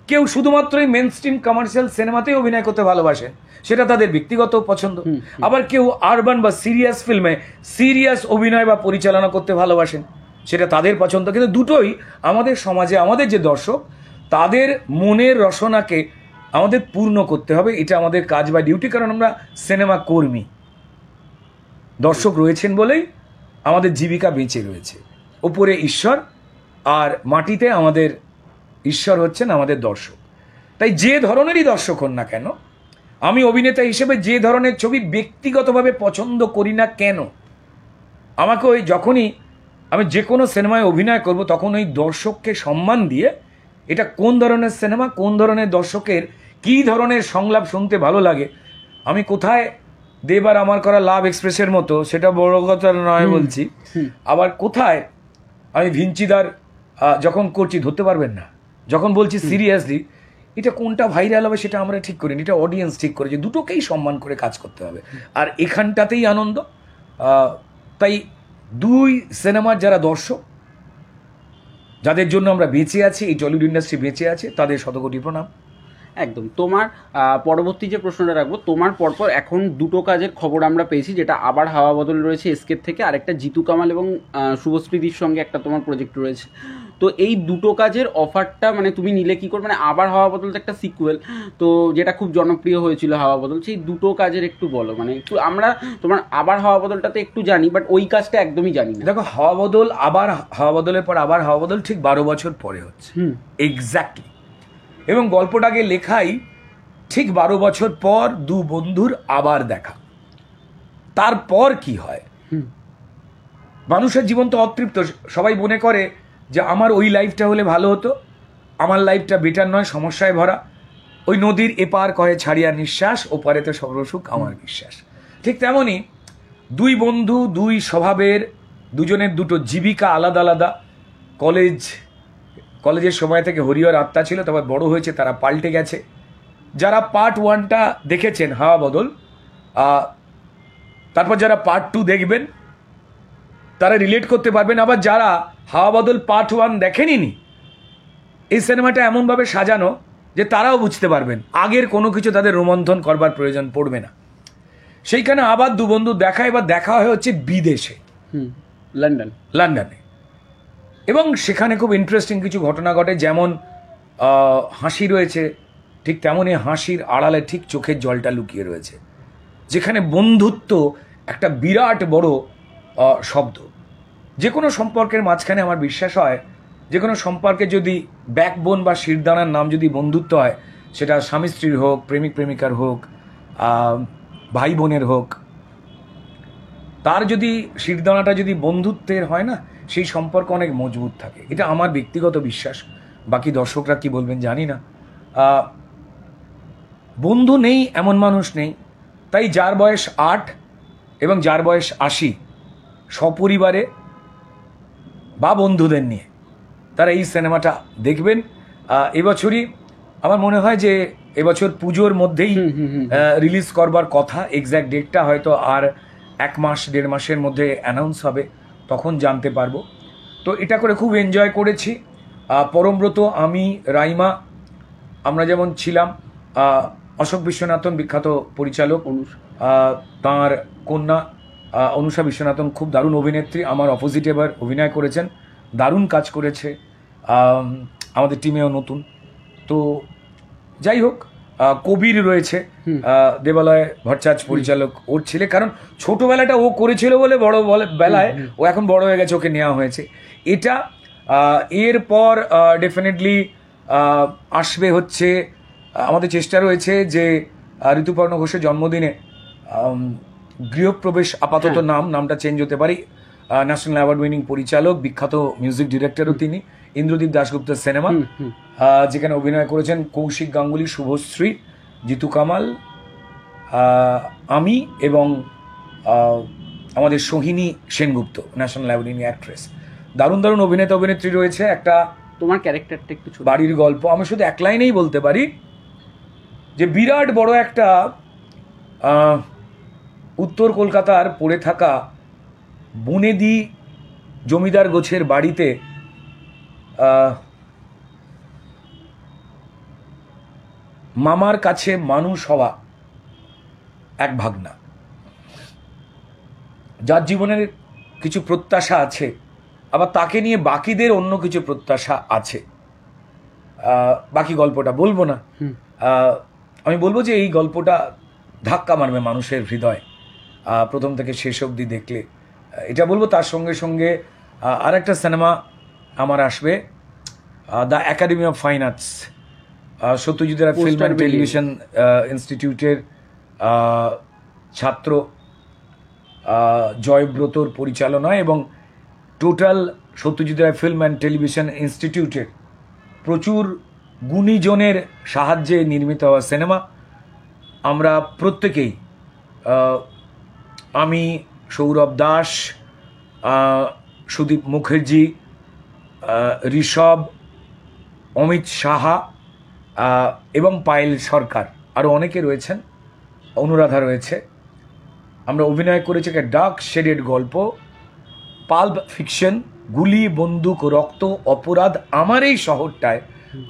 কেউ শুধুমাত্রই মেন স্ট্রিম কমার্শিয়াল সিনেমাতেই অভিনয় করতে ভালোবাসেন, সেটা তাদের ব্যক্তিগত পছন্দ। আবার কেউ আরবান বা সিরিয়াস ফিল্মে সিরিয়াস অভিনয় বা পরিচালনা করতে ভালোবাসেন, সেটা তাদের পছন্দ। কিন্তু দুটোই আমাদের সমাজে আমাদের যে দর্শক, তাদের মনের রসনাকে আমাদের পূর্ণ করতে হবে, এটা আমাদের কাজ বা ডিউটি। কারণ আমরা সিনেমা কর্মী, দর্শক রয়েছেন বলেই আমাদের জীবিকা বেঁচে রয়েছে। ওপরে ঈশ্বর আর মাটিতে আমাদের ঈশ্বর হচ্ছেন আমাদের দর্শক। তাই যে ধরনেরই দর্শক হন না কেন, আমি অভিনেতা হিসেবে যে ধরনের ছবি ব্যক্তিগতভাবে পছন্দ করি না কেন, আমাকে ওই যখনই আমি যে কোনো সিনেমায় অভিনয় করব, তখন ওই দর্শককে সম্মান দিয়ে এটা কোন ধরনের সিনেমা, কোন ধরনের দর্শকের কী ধরনের সংলাপ শুনতে ভালো লাগে, আমি কোথায় দেব আর আমার করা লাভ এক্সপ্রেসের মতো, সেটা বড় কথা নয় বলছি, আবার কোথায় আমি ভিঞ্চিদার যখন করছি ধরতে পারবেন না, যখন বলছি সিরিয়াসলি, এটা কোনটা ভাইরাল হবে সেটা আমরা ঠিক করিনি, এটা অডিয়েন্স ঠিক করেছে। দুটোকেই সম্মান করে কাজ করতে হবে, আর এখানটাতেই আনন্দ। তাই দুই সিনেমার যারা দর্শক, যাদের জন্য আমরা বেঁচে আছি, এই টলিউড ইন্ডাস্ট্রি বেঁচে আছে, তাদের শতকোটি প্রণাম। একদম। তোমার পরবর্তী যে প্রশ্নটা রাখবো, তোমার পরপর এখন দুটো কাজের খবর আমরা পেয়েছি, যেটা আবার হাওয়া বদল রয়েছে এসকের থেকে, আর একটা জিতু কামাল এবং শুভস্মৃতির সঙ্গে একটা তোমার প্রজেক্ট রয়েছে। তো এই দুটো কাজের অফারটা মানে তুমি নিলে কি করবে? মানে আবার হাওয়া বদল তো একটা সিকুয়েল, তো যেটা খুব জনপ্রিয় হয়েছিল হাওয়া বদল, সেই দুটো কাজের একটু বলো। মানে একটু আমরা তোমার আবার হাওয়া বদলটাতে একটু জানি, বাট ওই কাজটা একদমই জানি না। দেখো, হাওয়া বদল, আবার হাওয়া বদলের পর আবার হাওয়া বদল ঠিক 12 বছর পরে হচ্ছে, এক্স্যাক্টলি। এবং গল্পটাকে লেখাই ঠিক 12 বছর পর দু বন্ধুর আবার দেখা। তারপর কি হয়? মানুষের জীবন তো অতৃপ্ত, সবাই মনে করে যে আমার ওই লাইফটা হলে ভালো হতো, আমার লাইফটা বেটার নয়, সমস্যায় ভরা। ওই নদীর এপার কহে ছাড়িয়া নিঃশ্বাস, ওপারেতে সর্বসুখ আমার বিশ্বাস। ঠিক তেমনই দুই বন্ধু, দুই স্বভাবের, দুজনের দুটো জীবিকা আলাদা আলাদা। কলেজের সময় থেকে হরিহর আত্মা ছিল, তারপর বড় হয়েছে, তারা পাল্টে গেছে। যারা পার্ট 1টা দেখেছেন হাওয়া বদল, তারপর যারা পার্ট 2 দেখবেন তারা রিলেট করতে পারবেন। আবার যারা হাওয়া বদল পার্ট 1 দেখেনি, এই সিনেমাটা এমনভাবে সাজানো যে তারাও বুঝতে পারবেন আগের কোনো কিছু তাদের রোমন্থন করবার প্রয়োজন পড়বে না। সেইখানে আবার দু বন্ধু দেখা, এবার দেখা হচ্ছে বিদেশে, লন্ডনে। এবং সেখানে খুব ইন্টারেস্টিং কিছু ঘটনা ঘটে। যেমন হাসি রয়েছে, ঠিক তেমনই হাসির আড়ালে ঠিক চোখের জলটা লুকিয়ে রয়েছে, যেখানে বন্ধুত্ব একটা বিরাট বড় শব্দ। যে কোনো সম্পর্কের মাঝখানে আমার বিশ্বাস হয়, যে কোনো সম্পর্কে যদি ব্যাকবোন বা শিরদানার নাম যদি বন্ধুত্ব হয়, সেটা স্বামী স্ত্রীর হোক, প্রেমিক প্রেমিকার হোক, ভাই বোনের হোক, তার যদি শিরদানাটা যদি বন্ধুত্বের হয় না, সেই সম্পর্ক অনেক মজবুত থাকে। এটা আমার ব্যক্তিগত বিশ্বাস, বাকি দর্শকরা কি বলবেন জানি না। বন্ধু নেই এমন মানুষ নেই। তাই যার বয়স 8 এবং যার বয়স 80, সপরিবারে বা বন্ধুদের নিয়ে তারা এই সিনেমাটা দেখবেন। এবছরই আমার মনে হয় যে এবছর পুজোর মধ্যেই রিলিজ করবার কথা। এক্স্যাক্ট ডেটটা হয়তো আর 1 মাস 1.5 মাসের মধ্যে অ্যানাউন্স হবে, তখন জানতে পারবো। তো এটা করে খুব এনজয় করেছি। পরমব্রত, আমি, রাইমা, আমরা যেমন ছিলাম, অশোক বিশ্বনাথন বিখ্যাত পরিচালক, তাঁর কন্যা অনুষা বিশ্বনাথন খুব দারুণ অভিনেত্রী, আমার অপোজিটে এবার অভিনয় করেছেন, দারুণ কাজ করেছে, আমাদের টিমেও নতুন। তো যাই হোক, কবির রয়েছে, দেবালয় ভট্টাচার্য পরিচালক, ওর ছেলে। কারণ ছোটবেলাটা ও করেছিল বলে বড় বেলায় ও এখন বড় হয়ে গেছে, ওকে নেওয়া হয়েছে। এটা এরপর ডেফিনেটলি আসবে হচ্ছে আমাদের চেষ্টা রয়েছে যে ঋতুপর্ণ ঘোষের জন্মদিনে গৃহপ্রবেশ আপাতত নামটা চেঞ্জ হতে পারে। ন্যাশনাল অ্যাওয়ার্ড উইনিং পরিচালক, বিখ্যাত মিউজিক ডিরেক্টরও তিনি, ইন্দ্রদীপ দাশগুপ্তের সিনেমা, যেখানে অভিনয় করেছেন কৌশিক গাঙ্গুলি, শুভশ্রী, জিতু কামাল, আমি এবং আমাদের Sohini Sengupta, national award winning actress. দারুণ দারুণ অভিনেতা অভিনেত্রী রয়েছে। একটা তোমার ক্যারেক্টারটা একটু ছোট। বাড়ির গল্প, আমি শুধু এক লাইনেই বলতে পারি যে বিরাট বড় একটা উত্তর কলকাতার পড়ে থাকা বনেদি জমিদার গোছের বাড়িতে মামার কাছে মানুষ হওয়া এক ভাগনা, যার জীবনের কিছু প্রত্যাশা আছে, আবার তাকে নিয়ে বাকিদের অন্য কিছু প্রত্যাশা আছে। বাকি গল্পটা বলবো না, আমি বলবো যে এই গল্পটা ধাক্কা মারবে মানুষের হৃদয় প্রথম থেকে শেষ অবধি দেখলে, এটা বলবো। তার সঙ্গে সঙ্গে আর একটা সিনেমা আমার আসবে, the academy of fine arts, Satyajit Ray film and television ইনস্টিটিউটের ছাত্র জয়ব্রতর পরিচালনায় এবং total Satyajit Ray film and television ইনস্টিটিউটের প্রচুর গুণীজনের সাহায্যে নির্মিত হওয়া সিনেমা। আমরা প্রত্যেকেই, আমি, সৌরভ দাস, সুদীপ মুখার্জি, ঋষভ, অমিত সাহা এবং পায়েল সরকার, আরও অনেকে রয়েছেন, অনুরাধা রয়েছে, আমরা অভিনয় করেছি একটা ডার্ক শেডেড গল্প, পাল্প ফিকশন, গুলি, বন্দুক, রক্ত, অপরাধ। আমার এই শহরটায়,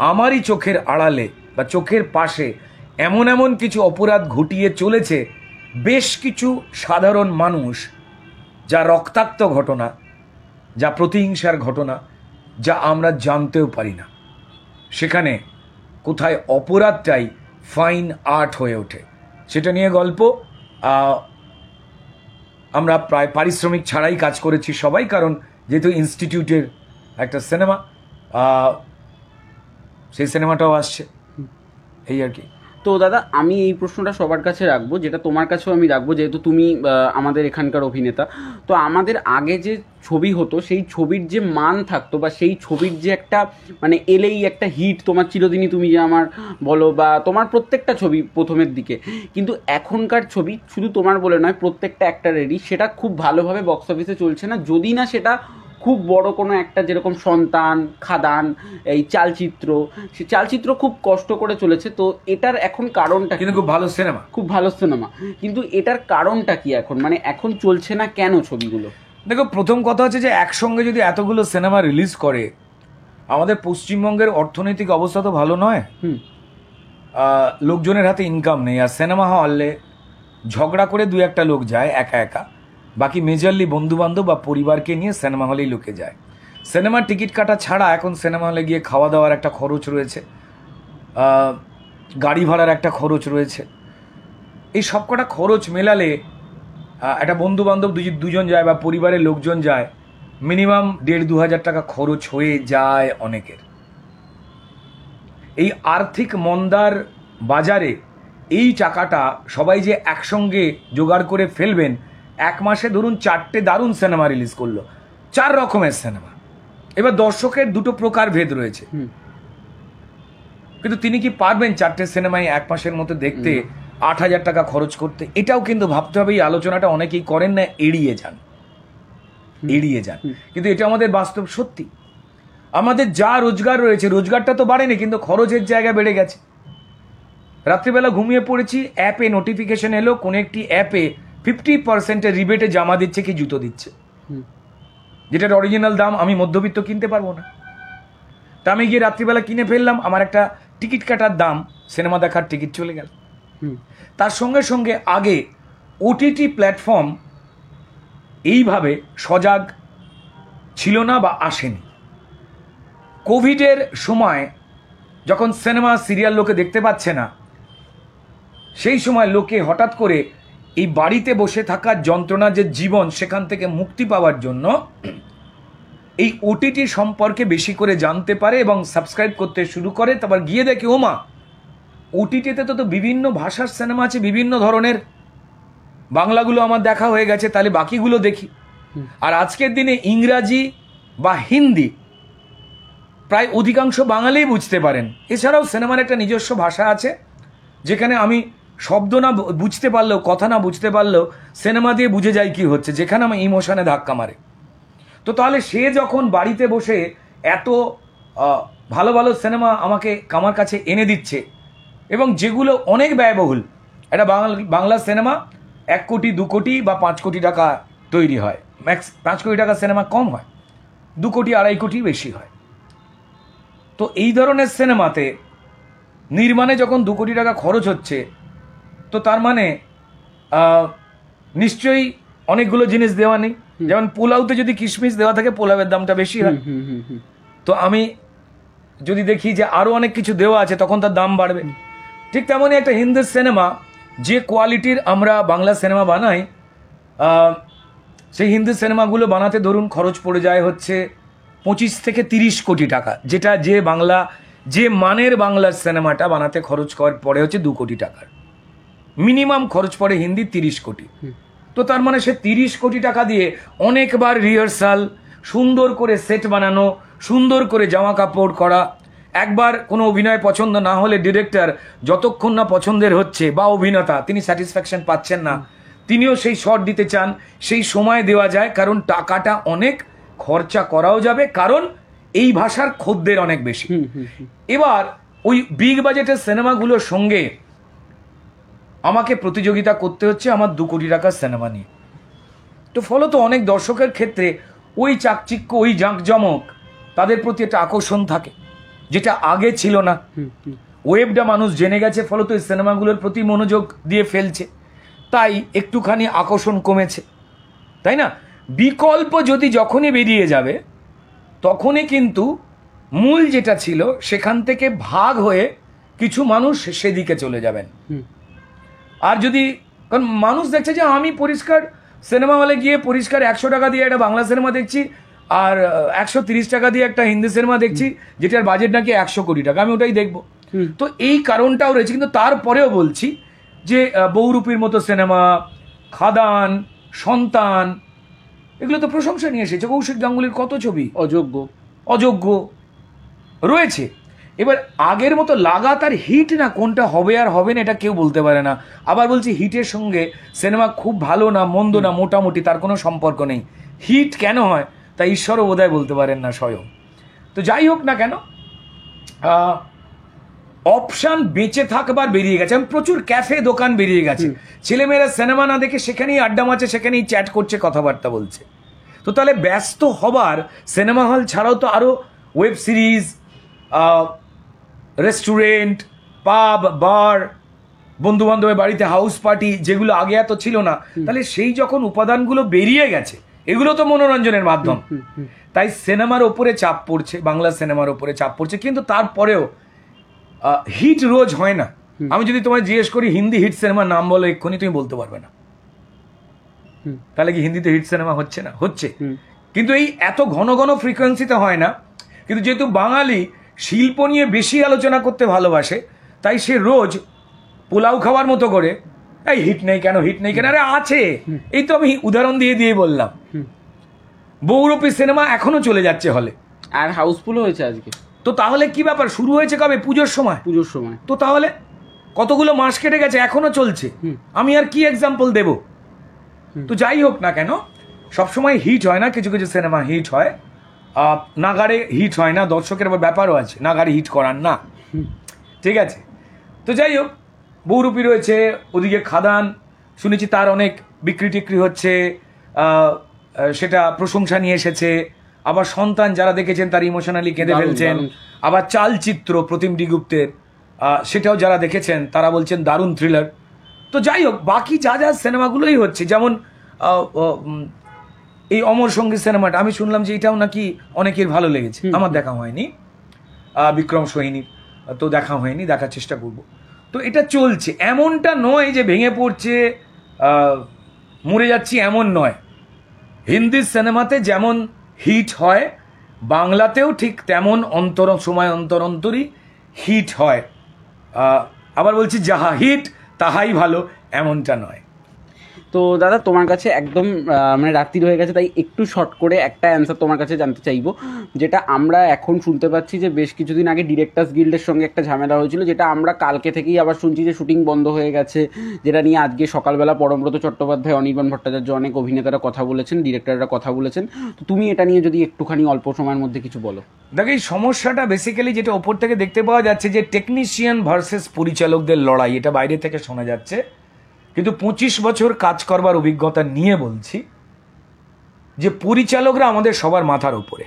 আমারই চোখের আড়ালে বা চোখের পাশে এমন এমন কিছু অপরাধ ঘটিয়ে চলেছে বেশ কিছু সাধারণ মানুষ, যা রক্তাক্ত ঘটনা, যা প্রতিহিংসার ঘটনা, যা আমরা জানতেও পারি না। সেখানে কোথায় অপরাধটাই ফাইন আর্ট হয়ে ওঠে, সেটা নিয়ে গল্প। আমরা প্রায় পারিশ্রমিক ছাড়াই কাজ করেছি সবাই, কারণ যেহেতু ইনস্টিটিউটের একটা সিনেমা, সেই সিনেমাটাও আসছে, এই আর কি। তো দাদা, আমি এই প্রশ্নটা সবার কাছে রাখবো, যেটা তোমার কাছেও আমি রাখবো, যেহেতু তুমি আমাদের এখানকার অভিনেতা। তো আমাদের আগে যে ছবি হতো, সেই ছবির যে মান থাকতো বা সেই ছবির যে একটা মানে এলেই একটা হিট, তোমার চিরদিনই তুমি যে আমার বলো, বা তোমার প্রত্যেকটা ছবি প্রথমের দিকে, কিন্তু এখনকার ছবি শুধু তোমার বলে নয়, প্রত্যেকটা অ্যাক্টরেরই সেটা খুব ভালোভাবে বক্স অফিসে চলছে না, যদি না সেটা খুব বড় কোনো একটা, যেরকম সন্তান, খাদান, এই চালচিত্র, সে চালচিত্র খুব কষ্ট করে চলেছে। তো এটার এখন কারণটা, কিন্তু খুব ভালো সিনেমা, খুব ভালো সিনেমা, কিন্তু এটার কারণটা কি এখন, মানে এখন চলছে না কেন ছবিগুলো? দেখো, প্রথম কথা হচ্ছে যে একসঙ্গে যদি এতগুলো সিনেমা রিলিজ করে, আমাদের পশ্চিমবঙ্গের অর্থনৈতিক অবস্থা তো ভালো নয়, লোকজনের হাতে ইনকাম নেই, আর সিনেমা হলে ঝগড়া করে দু একটা লোক যায় একা একা, বাকি মেজরলি বন্ধুবান্ধব বা পরিবারকে নিয়ে সিনেমা হলেই লোকে যায়। সিনেমার টিকিট কাটা ছাড়া এখন সিনেমা হলে গিয়ে খাওয়া দাওয়ার একটা খরচ রয়েছে, গাড়ি ভাড়ার একটা খরচ রয়েছে। এই সব কটা খরচ মেলালে একটা বন্ধুবান্ধব দুজন যায় বা পরিবারের লোকজন যায়, মিনিমাম 1,500-2,000 টাকা খরচ হয়ে যায় অনেকের। এই আর্থিক মন্দার বাজারে এই টাকাটা সবাই যে একসঙ্গে জোগাড় করে ফেলবেন, এক মাসে ধরুন 4টে দারুণ সিনেমা রিলিজ করলো, 4 রকমের সিনেমা, এবার দর্শকের দুটো প্রকার ভেদ রয়েছে, কিন্তু তিনি কি পারবেন 4টে সিনেমায় এক মাসের মধ্যে দেখতে 8,000 টাকা খরচ করতে? এটাও কিন্তু ভাবতে হবে। এই আলোচনাটা অনেকেই করেন না, এড়িয়ে যান। কিন্তু এটা আমাদের বাস্তব সত্যি। আমাদের যা রোজগার রয়েছে, রোজগারটা তো বাড়েনি, কিন্তু খরচের জায়গা বেড়ে গেছে। রাত্রিবেলা ঘুমিয়ে পড়েছি, অ্যাপে নোটিফিকেশন এলো কোন একটি অ্যাপে 50% রিবেটে জামা দিচ্ছে কি জুতো দিচ্ছে, যেটার অরিজিনাল দাম আমি মধ্যবিত্ত কিনতে পারবো না। তা আমি গিয়ে রাত্রিবেলা কিনে ফেললাম, আমার একটা টিকিট কাটার দাম, সিনেমা দেখার টিকিট চলে গেল। তার সঙ্গে সঙ্গে আগে ওটিটি প্ল্যাটফর্ম এইভাবে সজাগ ছিল না বা আসেনি। কোভিডের সময় যখন সিনেমা সিরিয়াল লোকে দেখতে পাচ্ছে না, সেই সময় লোকে হঠাৎ করে এই বাড়িতে বসে থাকার যন্ত্রণা যে জীবন, সেখান থেকে মুক্তি পাওয়ার জন্য এই ওটিটি সম্পর্কে বেশি করে জানতে পারে এবং সাবস্ক্রাইব করতে শুরু করে, তারপর গিয়ে দেখে ওমা ওটিটিতে তো বিভিন্ন ভাষার সিনেমা আছে, বিভিন্ন ধরনের, বাংলাগুলো আমার দেখা হয়ে গেছে, তাহলে বাকিগুলো দেখি। আর আজকের দিনে ইংরাজি বা হিন্দি প্রায় অধিকাংশ বাঙালিই বুঝতে পারেন। এছাড়াও সিনেমার একটা নিজস্ব ভাষা আছে, যেখানে আমি শব্দ না বুঝতে পারলেও, কথা না বুঝতে পারলেও সিনেমা দিয়ে বুঝে যাই কি হচ্ছে, যেখানে আমার ইমোশনে ধাক্কা মারে। তো তাহলে সে যখন বাড়িতে বসে এত ভালো ভালো সিনেমা আমার কাছে এনে দিচ্ছে, এবং যেগুলো অনেক ব্যয়বহুল, একটা বাংলা সিনেমা 1 কোটি 2 কোটি বা 5 কোটি টাকা তৈরি হয়, ম্যাক্স 5 কোটি টাকা সিনেমা কম হয়, 2 কোটি 2.5 কোটি বেশি হয়। তো এই ধরনের সিনেমাতে নির্মাণে যখন 2 কোটি টাকা খরচ হচ্ছে, তো তার মানে নিশ্চয়ই অনেকগুলো জিনিস দেওয়া নেই। যেমন পোলাওতে যদি কিশমিশ দেওয়া থাকে, পোলাওয়ের দামটা বেশি হয়। তো আমি যদি দেখি যে আরো অনেক কিছু দেওয়া আছে, তখন তার দাম বাড়বে। ঠিক তেমনই একটা হিন্দি সিনেমা যে কোয়ালিটির আমরা বাংলা সিনেমা বানাই, সেই হিন্দি সিনেমাগুলো বানাতে ধরুন খরচ পড়ে যায় হচ্ছে 25 থেকে 30 কোটি টাকা, যেটা যে মানের বাংলার সিনেমাটা বানাতে খরচ পড়ে হচ্ছে 2 কোটি টাকার মিনিমাম খরচ পড়ে হিন্দি 30 কোটি। তো তার মানে সে 30 কোটি টাকা দিয়ে অনেকবার রিহার্সাল, সুন্দর করে সেট বানানো, সুন্দর করে জামা কাপড় করা, একবার কোনো অভিনয় পছন্দ না হলে ডিরেক্টর যতক্ষণ না পছন্দের হচ্ছে বা অভিনেতা তিনি স্যাটিসফ্যাকশন পাচ্ছেন না, তিনিও সেই শট দিতে চান, সেই সময় দেওয়া যায়, কারণ টাকাটা অনেক খরচা করাও যাবে, কারণ এই ভাষার খদ্দের অনেক বেশি। এবার ওই বিগ বাজেটের সিনেমাগুলোর সঙ্গে আমাকে প্রতিযোগিতা করতে হচ্ছে আমার 2 কোটি টাকার সিনেমা নিয়ে। তো ফলত অনেক দর্শকের ক্ষেত্রে ওই চাকচিক্য, ওই জাঁকজমক তাদের প্রতি একটা আকর্ষণ থাকে, যেটা আগে ছিল না। ওয়েবটা মানুষ জেনে গেছে, ফলত এই সিনেমাগুলোর প্রতি মনোযোগ দিয়ে ফেলছে, তাই একটুখানি আকর্ষণ কমেছে, তাই না? বিকল্প যদি যখনই বেরিয়ে যাবে, তখনই কিন্তু মূল যেটা ছিল সেখান থেকে ভাগ হয়ে কিছু মানুষ সেদিকে চলে যাবেন। আর যদি, কারণ মানুষ দেখছে যে আমি পরিষ্কার সিনেমা হলে গিয়ে পরিষ্কার 100 টাকা দিয়ে একটা বাংলা সিনেমা দেখছি, আর 130 টাকা দিয়ে একটা হিন্দি সিনেমা দেখছি, যেটার বাজেট নাকি 100 কোটি টাকা, আমি ওটাই দেখবো। তো এই কারণটাও রয়েছে। কিন্তু তারপরেও বলছি যে বহুরূপীর মতো সিনেমা, খাদান, সন্তান, এগুলো তো প্রশংসা নিয়ে এসেছে। কৌশিক গাঙ্গুলির কত ছবি অযোগ্য রয়েছে। এবার আগের মতো লাগাতার হিট না, কোনটা হবে আর হবে না এটা কেউ বলতে পারে না। আবার বলছি, হিটের সঙ্গে সিনেমা খুব ভালো না মন্দ না মোটামুটি তার কোনো সম্পর্ক নেই। হিট কেন হয় তা ঈশ্বরও বোধহয় বলতে পারেন না স্বয়ং। তো যাই হোক না কেন, অপশান বেঁচে থাকবার বেরিয়ে গেছে। প্রচুর ক্যাফে দোকান বেরিয়ে গেছে, ছেলেমেয়েরা সিনেমা না দেখে সেখানেই আড্ডা মারছে, সেখানেই চ্যাট করছে, কথাবার্তা বলছে। তো তাহলে ব্যস্ত হবার সিনেমা হল ছাড়াও তো আরও ওয়েব সিরিজ, রেস্টুরেন্ট, পাব, বার, বন্ধু বান্ধবের বাড়িতে হাউস পার্টি, যেগুলো আগে এত ছিল না, তাহলে সেই যখন উপাদানগুলো বেরিয়ে গেছে, এগুলো তো মনোরঞ্জনের মাধ্যম, তাই সিনেমার ওপরে চাপ পড়ছে, বাংলা সিনেমার ওপরে চাপ পড়ছে। কিন্তু তারপরেও হিট রোজ হয় না। আমি যদি তোমায় জিজ্ঞেস করি হিন্দি হিট সিনেমার নাম বলো, এক্ষুনি তুমি বলতে পারবে না। তাহলে কি হিন্দিতে হিট সিনেমা হচ্ছে না? হচ্ছে, কিন্তু এই এত ঘন ঘন ফ্রিকোয়েন্সিতে হয় না। কিন্তু যেহেতু বাঙালি শিল্প নিয়ে বেশি আলোচনা করতে ভালোবাসে, তাই সে রোজ পোলাও খাওয়ার মতো করে এই হিট নেই কেন, হিট নেই কেন, আরে আছে। এই তো আমি উদাহরণ দিয়ে বললাম, বহুরূপী সিনেমা এখনো চলে যাচ্ছে হলে, আর হাউসফুল হয়েছে আজকে। তো তাহলে কি ব্যাপার? শুরু হয়েছে কবে? পুজোর সময়। তো তাহলে কতগুলো মাস কেটে গেছে, এখনো চলছে। আমি আর কি এক্সাম্পল দেব? তো যাই হোক না কেন, সবসময় হিট হয় না, কিছু কিছু সিনেমা হিট হয়, নাগাড়ে হিট হয় না। দর্শকের ব্যাপারও আছে, নাগাড়ে হিট করার না, ঠিক আছে? তো যাই হোক, বহুরূপী রয়েছে, ওদিকে খাদান শুনেছি তার অনেক বিক্রি টিক্রি হচ্ছে, সেটা প্রশংসা নিয়ে এসেছে। আবার সন্তান যারা দেখেছেন তারা ইমোশনালি কেঁদে ফেলছেন। আবার চালচিত্র প্রতিম ডি গুপ্তের, সেটাও যারা দেখেছেন তারা বলছেন দারুণ থ্রিলার। তো যাই হোক, বাকি যা যা সিনেমাগুলোই হচ্ছে, যেমন এই অমর সঙ্গীত সিনেমাটা আমি শুনলাম যে এটাও নাকি অনেকের ভালো লেগেছে, আমার দেখা হয়নি। বিক্রম সোহিনীর তো দেখা হয়নি, দেখার চেষ্টা করব। তো এটা চলছে, এমনটা নয় যে ভেঙে পড়ছে, মরে যাচ্ছি, এমন নয়। হিন্দি সিনেমাতে যেমন হিট হয় বাংলাতেও ঠিক তেমন সময় অন্তরই হিট হয়। আবার বলছি, যাহা হিট তাহাই ভালো, এমনটা নয়। তো দাদা তোমার কাছে একদম মানে রাত্রির হয়ে গেছে, তাই একটু শর্ট করে একটা অ্যান্সার তোমার কাছে জানতে চাইবো, যেটা আমরা এখন শুনতে পাচ্ছি যে বেশ কিছুদিন আগে ডিরেক্টর্স গিল্ডের সঙ্গে একটা ঝামেলা হয়েছিল, যেটা আমরা কালকে থেকেই আবার শুনছি যে শুটিং বন্ধ হয়ে গেছে, যেটা নিয়ে আজকে সকালবেলা পরমব্রত চট্টোপাধ্যায়, অনির্বাণ ভট্টাচার্য, অনেক অভিনেতারা কথা বলেছেন, ডিরেক্টররা কথা বলেছেন। তো তুমি এটা নিয়ে যদি একটুখানি অল্প সময়ের মধ্যে কিছু বলো। দেখো, এই সমস্যাটা বেসিক্যালি যেটা ওপর থেকে দেখতে পাওয়া যাচ্ছে যে টেকনিশিয়ান ভার্সেস পরিচালকদের লড়াই, এটা বাইরে থেকে শোনা যাচ্ছে, কিন্তু 25 বছর কাজ করবার অভিজ্ঞতা নিয়ে বলছি যে পরিচালকরা আমাদের সবার মাথার উপরে।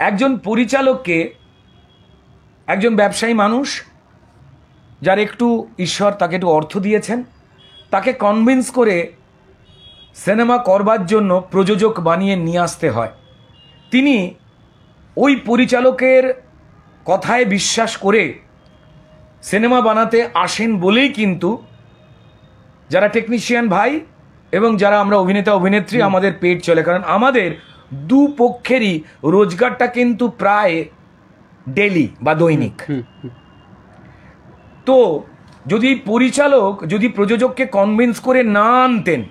একজন পরিচালককে একজন ব্যবসায়ী মানুষ, যার একটু ঈশ্বর তাকে একটু অর্থ দিয়েছেন, তাকে কনভিন্স করে সিনেমা করবার জন্য প্রযোজক বানিয়ে নিয়ে আসতে হয়। তিনি ওই পরিচালকের কথায় বিশ্বাস করে সিনেমা বানাতে আসেন বলেই কিন্তু যারা টেকনিশিয়ান ভাই এবং যারা আমরা অভিনেতা অভিনেত্রী, আমাদের পেট চলে। কারণ আমাদের দুপক্ষেরই রোজগারটা কিন্তু প্রায় ডেলি বা দৈনিক। তো যদি পরিচালক যদি প্রযোজককে কনভিন্স করে না আনতেন,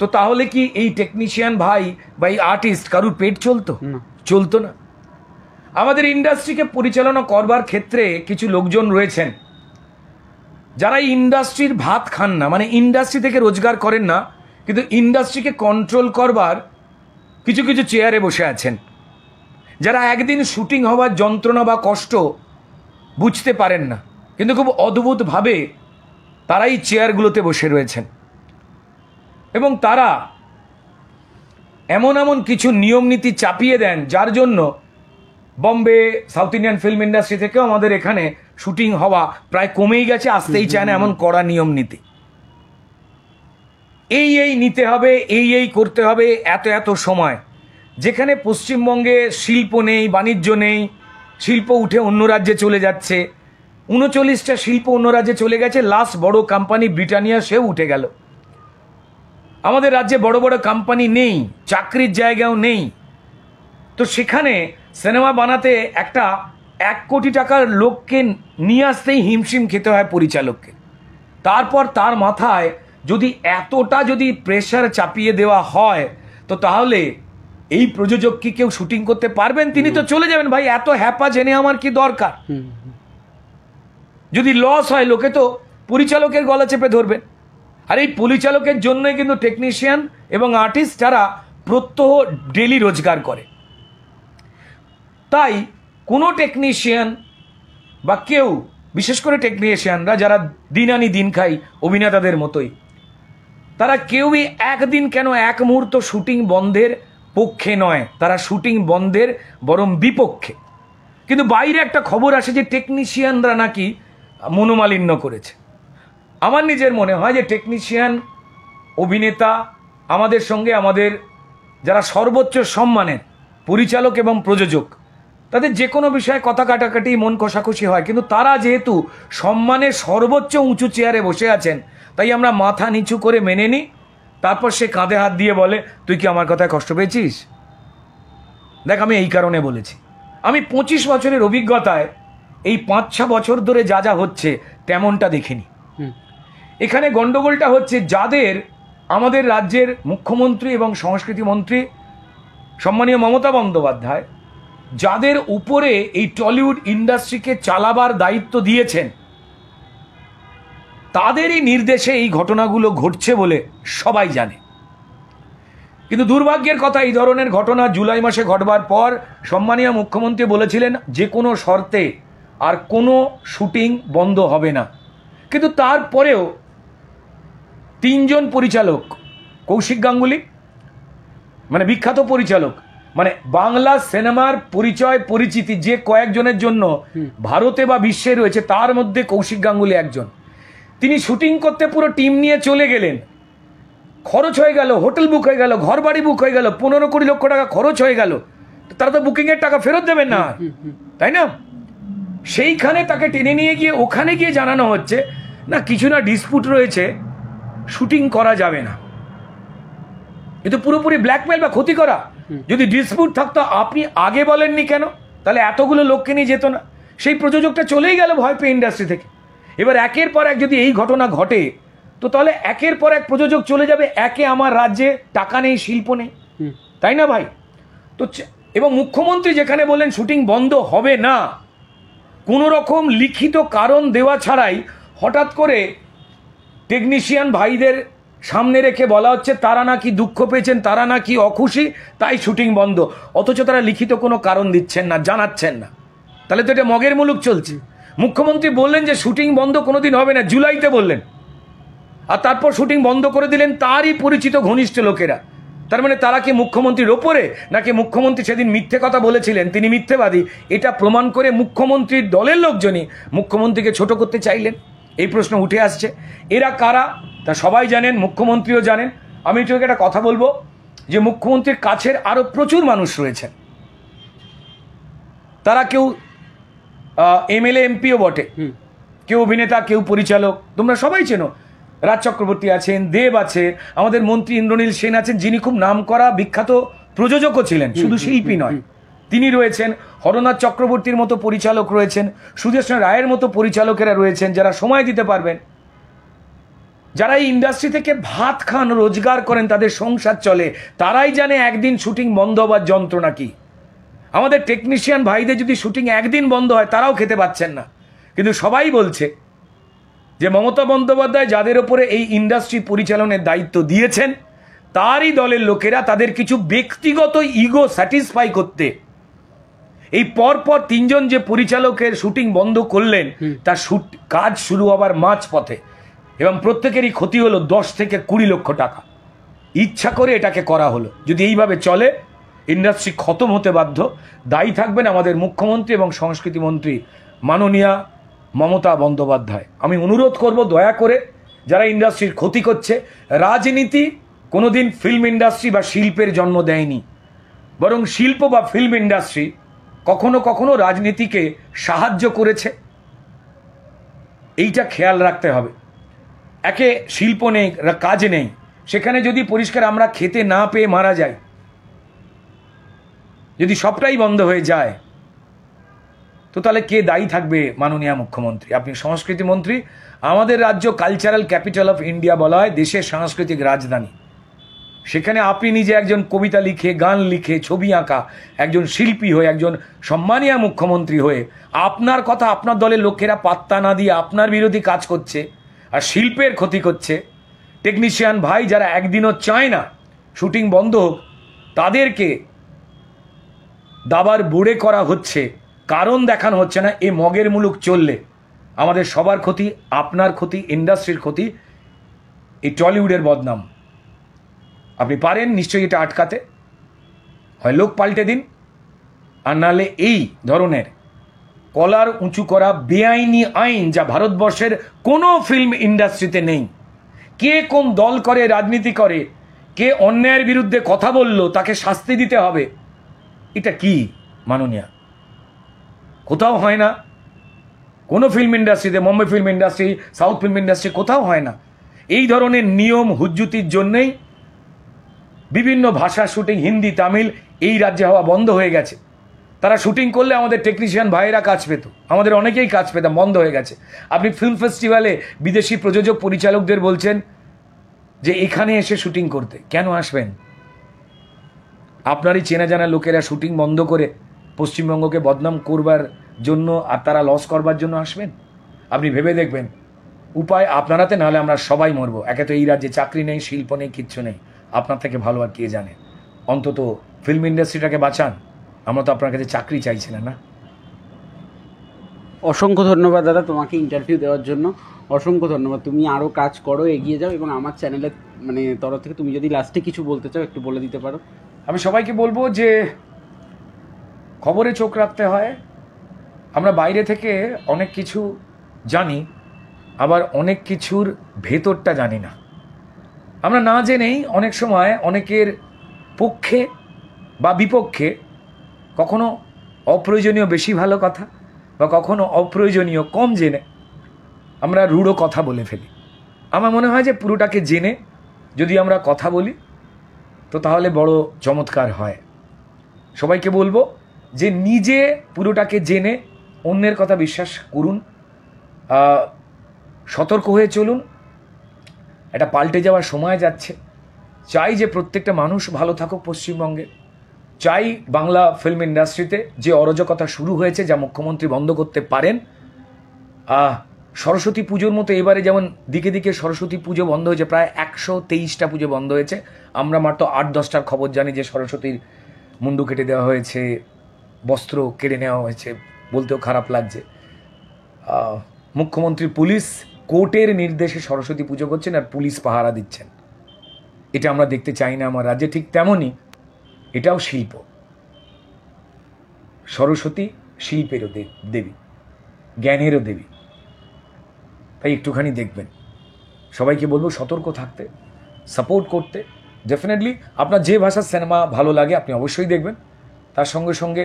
তো তাহলে কি এই টেকনিশিয়ান ভাই বা এই আর্টিস্ট কারুর পেট চলতো না। আমাদের ইন্ডাস্ট্রিকে পরিচালনা করবার ক্ষেত্রে কিছু লোকজন রয়েছেন যারা ইন্ডাস্ট্রির ভাত খান না, মানে ইন্ডাস্ট্রি থেকে রোজগার করেন না, কিন্তু ইন্ডাস্ট্রিকে কন্ট্রোল করবার কিছু কিছু চেয়ারে বসে আছেন, যারা একদিন শুটিং হওয়ার যন্ত্রণা বা কষ্ট বুঝতে পারেন না, কিন্তু খুব অদ্ভুতভাবে তারাই চেয়ারগুলোতে বসে রয়েছেন। এবং তারা এমন এমন কিছু নিয়ম নীতি চাপিয়ে দেন, যার জন্য Bombay, south Indian film industry থেকেও আমাদের এখানে শুটিং হওয়া প্রায় কমেই গেছে, আসতেই চায় না, এমন কড়া নিয়ম নীতি। এই নিতে হবে, এই করতে হবে, এত সময়। যেখানে পশ্চিমবঙ্গে শিল্প নেই, বাণিজ্য নেই, শিল্প উঠে অন্য রাজ্যে চলে যাচ্ছে, 39টা শিল্প অন্য রাজ্যে চলে গেছে, লাস্ট বড় কোম্পানি ব্রিটানিয়া সেও উঠে গেল। আমাদের রাজ্যে বড় বড় কোম্পানি নেই, চাকরির জায়গাও নেই। তো সেখানে সিনেমা বানাতে একটা 1 কোটি টাকার লোককে নিয়ে আসতেই হিমশিম খেতে হয় পরিচালককে। তারপর তার মাথায় যদি এতটা যদি প্রেশার চাপিয়ে দেওয়া হয়, তো তাহলে এই প্রযোজক কি কেউ শুটিং করতে পারবেন? তিনি তো চলে যাবেন। ভাই, এত হ্যাপা জেনে আমার কি দরকার? যদি লস হয়, লোকে তো পরিচালকের গলা চেপে ধরবেন। আর এই পরিচালকের জন্যই কিন্তু টেকনিশিয়ান এবং আর্টিস্ট যারা প্রত্যহ ডেলি রোজগার করে। তাই কোনো টেকনিশিয়ান বা কেউ, বিশেষ করে টেকনিশিয়ানরা যারা দিন আনি দিন খাই অভিনেতাদের মতোই, তারা কেউই একদিন কেন এক মুহূর্ত শুটিং বন্ধের পক্ষে নয়, তারা শুটিং বন্ধের বরং বিপক্ষে। কিন্তু বাইরে একটা খবর আসে যে টেকনিশিয়ানরা নাকি মনোমালিন্য করেছে। আমার নিজের মনে হয় যে টেকনিশিয়ান, অভিনেতা, আমাদের সঙ্গে আমাদের যারা সর্বোচ্চ সম্মানের পরিচালক এবং প্রযোজক, তাদের যে কোনো বিষয়ে কথা কাটাকাটি, মন কষাকষি হয়, কিন্তু তারা যেহেতু সম্মানের সর্বোচ্চ উঁচু চেয়ারে বসে আছেন, তাই আমরা মাথা নিচু করে মেনে নিই। তারপর সে কাঁধে হাত দিয়ে বলে, তুই কি আমার কথায় কষ্ট পেয়েছিস? দেখ, আমি এই কারণে বলেছি, আমি 25 বছরের অভিজ্ঞতায় এই 5-6 বছর ধরে যা হচ্ছে তেমনটা দেখিনি। এখানে গন্ডগোলটা হচ্ছে যাদের, আমাদের রাজ্যের মুখ্যমন্ত্রী এবং সংস্কৃতি মন্ত্রী সম্মানীয় মমতা বন্দ্যোপাধ্যায়, যাদের উপরে এই টলিউড ইন্ডাস্ট্রিকে চালাবার দায়িত্ব দিয়েছেন, তাদেরই নির্দেশে এই ঘটনাগুলো ঘটছে বলে সবাই জানে। কিন্তু দুর্ভাগ্যের কথা, এই ধরনের ঘটনা জুলাই মাসে ঘটবার পর সম্মানীয় মুখ্যমন্ত্রী বলেছিলেন যে কোনো শর্তে আর কোনো শুটিং বন্ধ হবে না। কিন্তু তারপরেও 3 জন পরিচালক, কৌশিক গাঙ্গুলি মানে বিখ্যাত পরিচালক, মানে বাংলা সিনেমার পরিচয় পরিচিতি যে কয়েকজনের জন্য ভারতে বা বিশ্বে রয়েছে, তার মধ্যে কৌশিক গাঙ্গুলি একজন। তিনি শুটিং করতে পুরো টিম নিয়ে চলে গেলেন, খরচ হয়ে গেল, হোটেল বুক হয়ে গেল, ঘর বাড়ি বুক হয়ে গেল, 15-20 লক্ষ টাকা খরচ হয়ে গেল। তারা তো বুকিংয়ের টাকা ফেরত দেবেন না, তাই না? সেইখানে তাকে টেনে নিয়ে গিয়ে ওখানে গিয়ে জানানো হচ্ছে না, কিছু না ডিসপুট রয়েছে, শুটিং করা যাবে না। এ তো পুরোপুরি ব্ল্যাকমেল বা ক্ষতি করা। যদি ডিসপিউট থাকতো আপনি আগে বলেননি কেন? তাহলে এতগুলো লোককে নিয়ে যেত না। সেই প্রযোজকটা চলেই গেল ভয় পেয়ে ইন্ডাস্ট্রি থেকে। এবার একের পর এক যদি এই ঘটনা ঘটে, তো তাহলে একের পর এক প্রযোজক চলে যাবে। একে আমার রাজ্যে টাকা নেই, শিল্প নেই, তাই না ভাই? তো এবং মুখ্যমন্ত্রী যেখানে বললেন শুটিং বন্ধ হবে না, কোনো রকম লিখিত কারণ দেওয়া ছাড়াই হঠাৎ করে টেকনিশিয়ান ভাইদের সামনে রেখে বলা হচ্ছে তারা নাকি দুঃখ পেয়েছেন, তারা নাকি অখুশি, তাই শুটিং বন্ধ। অথচ তারা লিখিত কোনো কারণ দিচ্ছেন না, জানাচ্ছেন না। তাহলে তো এটা মগের মুলুক চলছে। মুখ্যমন্ত্রী বললেন যে শুটিং বন্ধ কোনোদিন হবে না, জুলাইতে বললেন, আর তারপর শুটিং বন্ধ করে দিলেন তারই পরিচিত ঘনিষ্ঠ লোকেরা। তার মানে তারা কি মুখ্যমন্ত্রীর ওপরে, নাকি মুখ্যমন্ত্রী সেদিন মিথ্যে কথা বলেছিলেন, তিনি মিথ্যেবাদী, এটা প্রমাণ করে মুখ্যমন্ত্রীর দলের লোকজনই মুখ্যমন্ত্রীকে ছোট করতে চাইলেন? এই প্রশ্ন উঠে আসছে। এরা কারা তা সবাই জানেন, মুখ্যমন্ত্রীও জানেন। আমি তোকে একটা কথা বলবো যে মুখ্যমন্ত্রীর কাছের আরো প্রচুর মানুষ রয়েছেন। তারা কেউ এমএলএ এমপিও বটে, কেউ অভিনেতা, কেউ পরিচালক, তোমরা সবাই চেনো। রাজ চক্রবর্তী আছেন, দেব আছে, আমাদের মন্ত্রী ইন্দ্রনীল সেন আছেন, যিনি খুব নামকরা বিখ্যাত প্রযোজকও ছিলেন, শুধু শিল্পী নয়, তিনি রয়েছেন। হরনাথ চক্রবর্তীর মতো পরিচালক রয়েছেন, সুদেষ্ণা রায়ের মতো পরিচালকেরা রয়েছেন, যারা সময় দিতে পারবেন, যারা এই ইন্ডাস্ট্রি থেকে ভাত খান, রোজগার করেন, তাদের সংসার চলে। তারাই জানে একদিন শুটিং বন্ধ হবার যন্ত্রণা কি। আমাদের টেকনিশিয়ান ভাইদের যদি শুটিং একদিন বন্ধ হয়, তারাও খেতে পাচ্ছেন না। কিন্তু সবাই বলছে যে মমতা বন্দ্যোপাধ্যায় যাদের ওপরে এই ইন্ডাস্ট্রি পরিচালনের দায়িত্ব দিয়েছেন, তারই দলের লোকেরা তাদের কিছু ব্যক্তিগত ইগো স্যাটিসফাই করতে এই পরপর 3 জন যে পরিচালকের শুটিং বন্ধ করলেন, তার কাজ শুরু হবার মাঝ পথে, এবং প্রত্যেকেরই ক্ষতি হলো 10 থেকে 20 লক্ষ টাকা। ইচ্ছা করে এটাকে করা হলো। যদি এইভাবে চলে, ইন্ডাস্ট্রি খতম হতে বাধ্য। দায়ী থাকবেন আমাদের মুখ্যমন্ত্রী এবং সংস্কৃতি মন্ত্রী মাননীয়া মমতা বন্দ্যোপাধ্যায়। আমি অনুরোধ করব, দয়া করে যারা ইন্ডাস্ট্রির ক্ষতি করছে, রাজনীতি কোনোদিন ফিল্ম ইন্ডাস্ট্রি বা শিল্পের জন্ম দেয়নি, বরং শিল্প বা ফিল্ম ইন্ডাস্ট্রি কখনো কখনো রাজনীতিকে সাহায্য করেছে। এইটা খেয়াল রাখতে হবে। একে শিল্প নেই, কাজ নেই, সেখানে যদি পরিষ্কার আমরা খেতে না পেয়ে মারা যাই, যদি সবটাই বন্ধ হয়ে যায়, তো তাহলে কে দায়ী থাকবে? মাননীয় মুখ্যমন্ত্রী, আপনি সংস্কৃতি মন্ত্রী। আমাদের রাজ্য কালচারাল ক্যাপিটাল অফ ইন্ডিয়া বলা হয়, দেশের সাংস্কৃতিক রাজধানী। সেখানে আপনি নিজে একজন কবিতা লিখে, গান লিখে, ছবি আঁকা একজন শিল্পী হয়ে, একজন সম্মানীয় মুখ্যমন্ত্রী হয়ে, আপনার কথা আপনার দলের লোকেরা পাত্তা না দিয়ে আপনার বিরোধী কাজ করছে আর শিল্পের ক্ষতি করছে। টেকনিশিয়ান ভাই যারা একদিনও চায় না শুটিং বন্ধ হোক, তাদেরকে দাবার বুড়ে করা হচ্ছে, কারণ দেখানো হচ্ছে না। এই মগের মুলুক চললে আমাদের সবার ক্ষতি, আপনার ক্ষতি, ইন্ডাস্ট্রির ক্ষতি, এই টলিউডের বদনাম। আপনি পারেন নিশ্চয়ই এটা আটকাতে, হয় লোক পাল্টে দিন, আর নাহলে এই ধরনের কলার উঁচু করা বেআইনি আইন যা ভারতবর্ষের কোনো ফিল্ম ইন্ডাস্ট্রিতে নেই। কে কোন দল করে, রাজনীতি করে, কে অন্যায়ের বিরুদ্ধে কথা বলল, তাকে শাস্তি দিতে হবে, এটা কি মাননীয়া? কোথাও হয় না। কোনো ফিল্ম ইন্ডাস্ট্রিতে, Mumbai film industry, south film industry, কোথাও হয় না। এই ধরনের নিয়ম হুজ্জুতির জন্যেই বিভিন্ন ভাষার শুটিং, হিন্দি, তামিল, এই রাজ্যে হওয়া বন্ধ হয়ে গেছে। তারা শুটিং করলে আমাদের টেকনিশিয়ান ভাইয়েরা কাজ পেত, আমাদের অনেকেই কাজ পেতাম, বন্ধ হয়ে গেছে। আপনি ফিল্ম ফেস্টিভ্যালে বিদেশি প্রযোজক পরিচালকদের বলছেন যে এখানে এসে শুটিং করতে, কেন আসবেন? আপনারই চেনা জানা লোকেরা শুটিং বন্ধ করে পশ্চিমবঙ্গকে বদনাম করবার জন্য আর তারা লস করবার জন্য আসবেন? আপনি ভেবে দেখবেন, উপায় আপনার হাতে, নাহলে আমরা সবাই মরবো। একে তো এই রাজ্যে চাকরি নেই, শিল্প নেই, কিচ্ছু নেই। আপনার থেকে ভালো আর কে জানে? অন্তত ফিল্ম ইন্ডাস্ট্রিটাকে বাঁচান। আমরা তো আপনার কাছে চাকরি চাইছি না, না? অসংখ্য ধন্যবাদ দাদা তোমাকে ইন্টারভিউ দেওয়ার জন্য, অসংখ্য ধন্যবাদ। তুমি আরও কাজ করো, এগিয়ে যাও, এবং আমার চ্যানেলের তরফ থেকে তুমি যদি লাস্টে কিছু বলতে চাও একটু বলে দিতে পারো। আমি সবাইকে বলবো যে খবরে চোখ রাখতে হয়। আমরা বাইরে থেকে অনেক কিছু জানি, আবার অনেক কিছুর ভেতরটা জানি না। আমরা না জেনেই অনেক সময় অনেকের পক্ষে বা বিপক্ষে কখনো অপ্রয়োজনীয় বেশি ভালো কথা, বা কখনো অপ্রয়োজনীয় কম জেনে আমরা রূঢ় কথা বলে ফেলি। আমার মনে হয় যে পুরোটাকে জেনে যদি আমরা কথা বলি, তো তাহলে বড় চমৎকার হয়। সবাইকে বলবো যে নিজে পুরোটাকে জেনে অন্যের কথা বিশ্বাস করুন, সতর্ক হয়ে চলুন। এটা পাল্টে যাওয়ার সময় যাচ্ছে। চাই যে প্রত্যেকটা মানুষ ভালো থাকুক পশ্চিমবঙ্গে। চাই বাংলা ফিল্ম ইন্ডাস্ট্রিতে যে অরাজকতা শুরু হয়েছে, যা মুখ্যমন্ত্রী বন্ধ করতে পারেন। সরস্বতী পুজোর মতো এবারে যেমন দিকে দিকে সরস্বতী পুজো বন্ধ হয়েছে, প্রায় 123টা পুজো বন্ধ হয়েছে। আমরা মাত্র 8-10টার খবর জানি যে সরস্বতীর মুন্ডু কেটে দেওয়া হয়েছে, বস্ত্র কেড়ে নেওয়া হয়েছে, বলতেও খারাপ লাগছে। মুখ্যমন্ত্রীর পুলিশ কোর্টের নির্দেশে সরস্বতী পুজো করছেন আর পুলিশ পাহারা দিচ্ছেন। এটা আমরা দেখতে চাই না আমার রাজ্যে। ঠিক তেমনই এটাও শিল্প। সরস্বতী শিল্পেরও দেবী, জ্ঞানেরও দেবী। তাই একটুখানি দেখবেন। সবাইকে বলবো সতর্ক থাকতে, সাপোর্ট করতে। ডেফিনেটলি আপনার যে ভাষার সিনেমা ভালো লাগে আপনি অবশ্যই দেখবেন। তার সঙ্গে সঙ্গে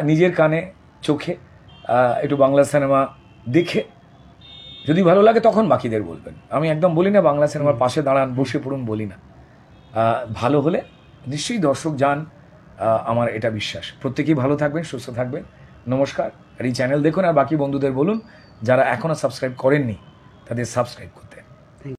নিজের কানে চোখে একটু বাংলা সিনেমা দেখে যদি ভালো লাগে তখন বাকিদের বলবেন। আমি একদম বলি না বাংলা সিনেমার পাশে দাঁড়ান, বসে পড়ুন, বলি না। ভালো হলে নিশ্চয়ই দর্শক যান, আমার এটা বিশ্বাস। প্রত্যেকেই ভালো থাকবেন, সুস্থ থাকবেন। নমস্কার। আর এই চ্যানেল দেখুন আর বাকি বন্ধুদের বলুন যারা এখনও সাবস্ক্রাইব করেননি তাদের সাবস্ক্রাইব করুন।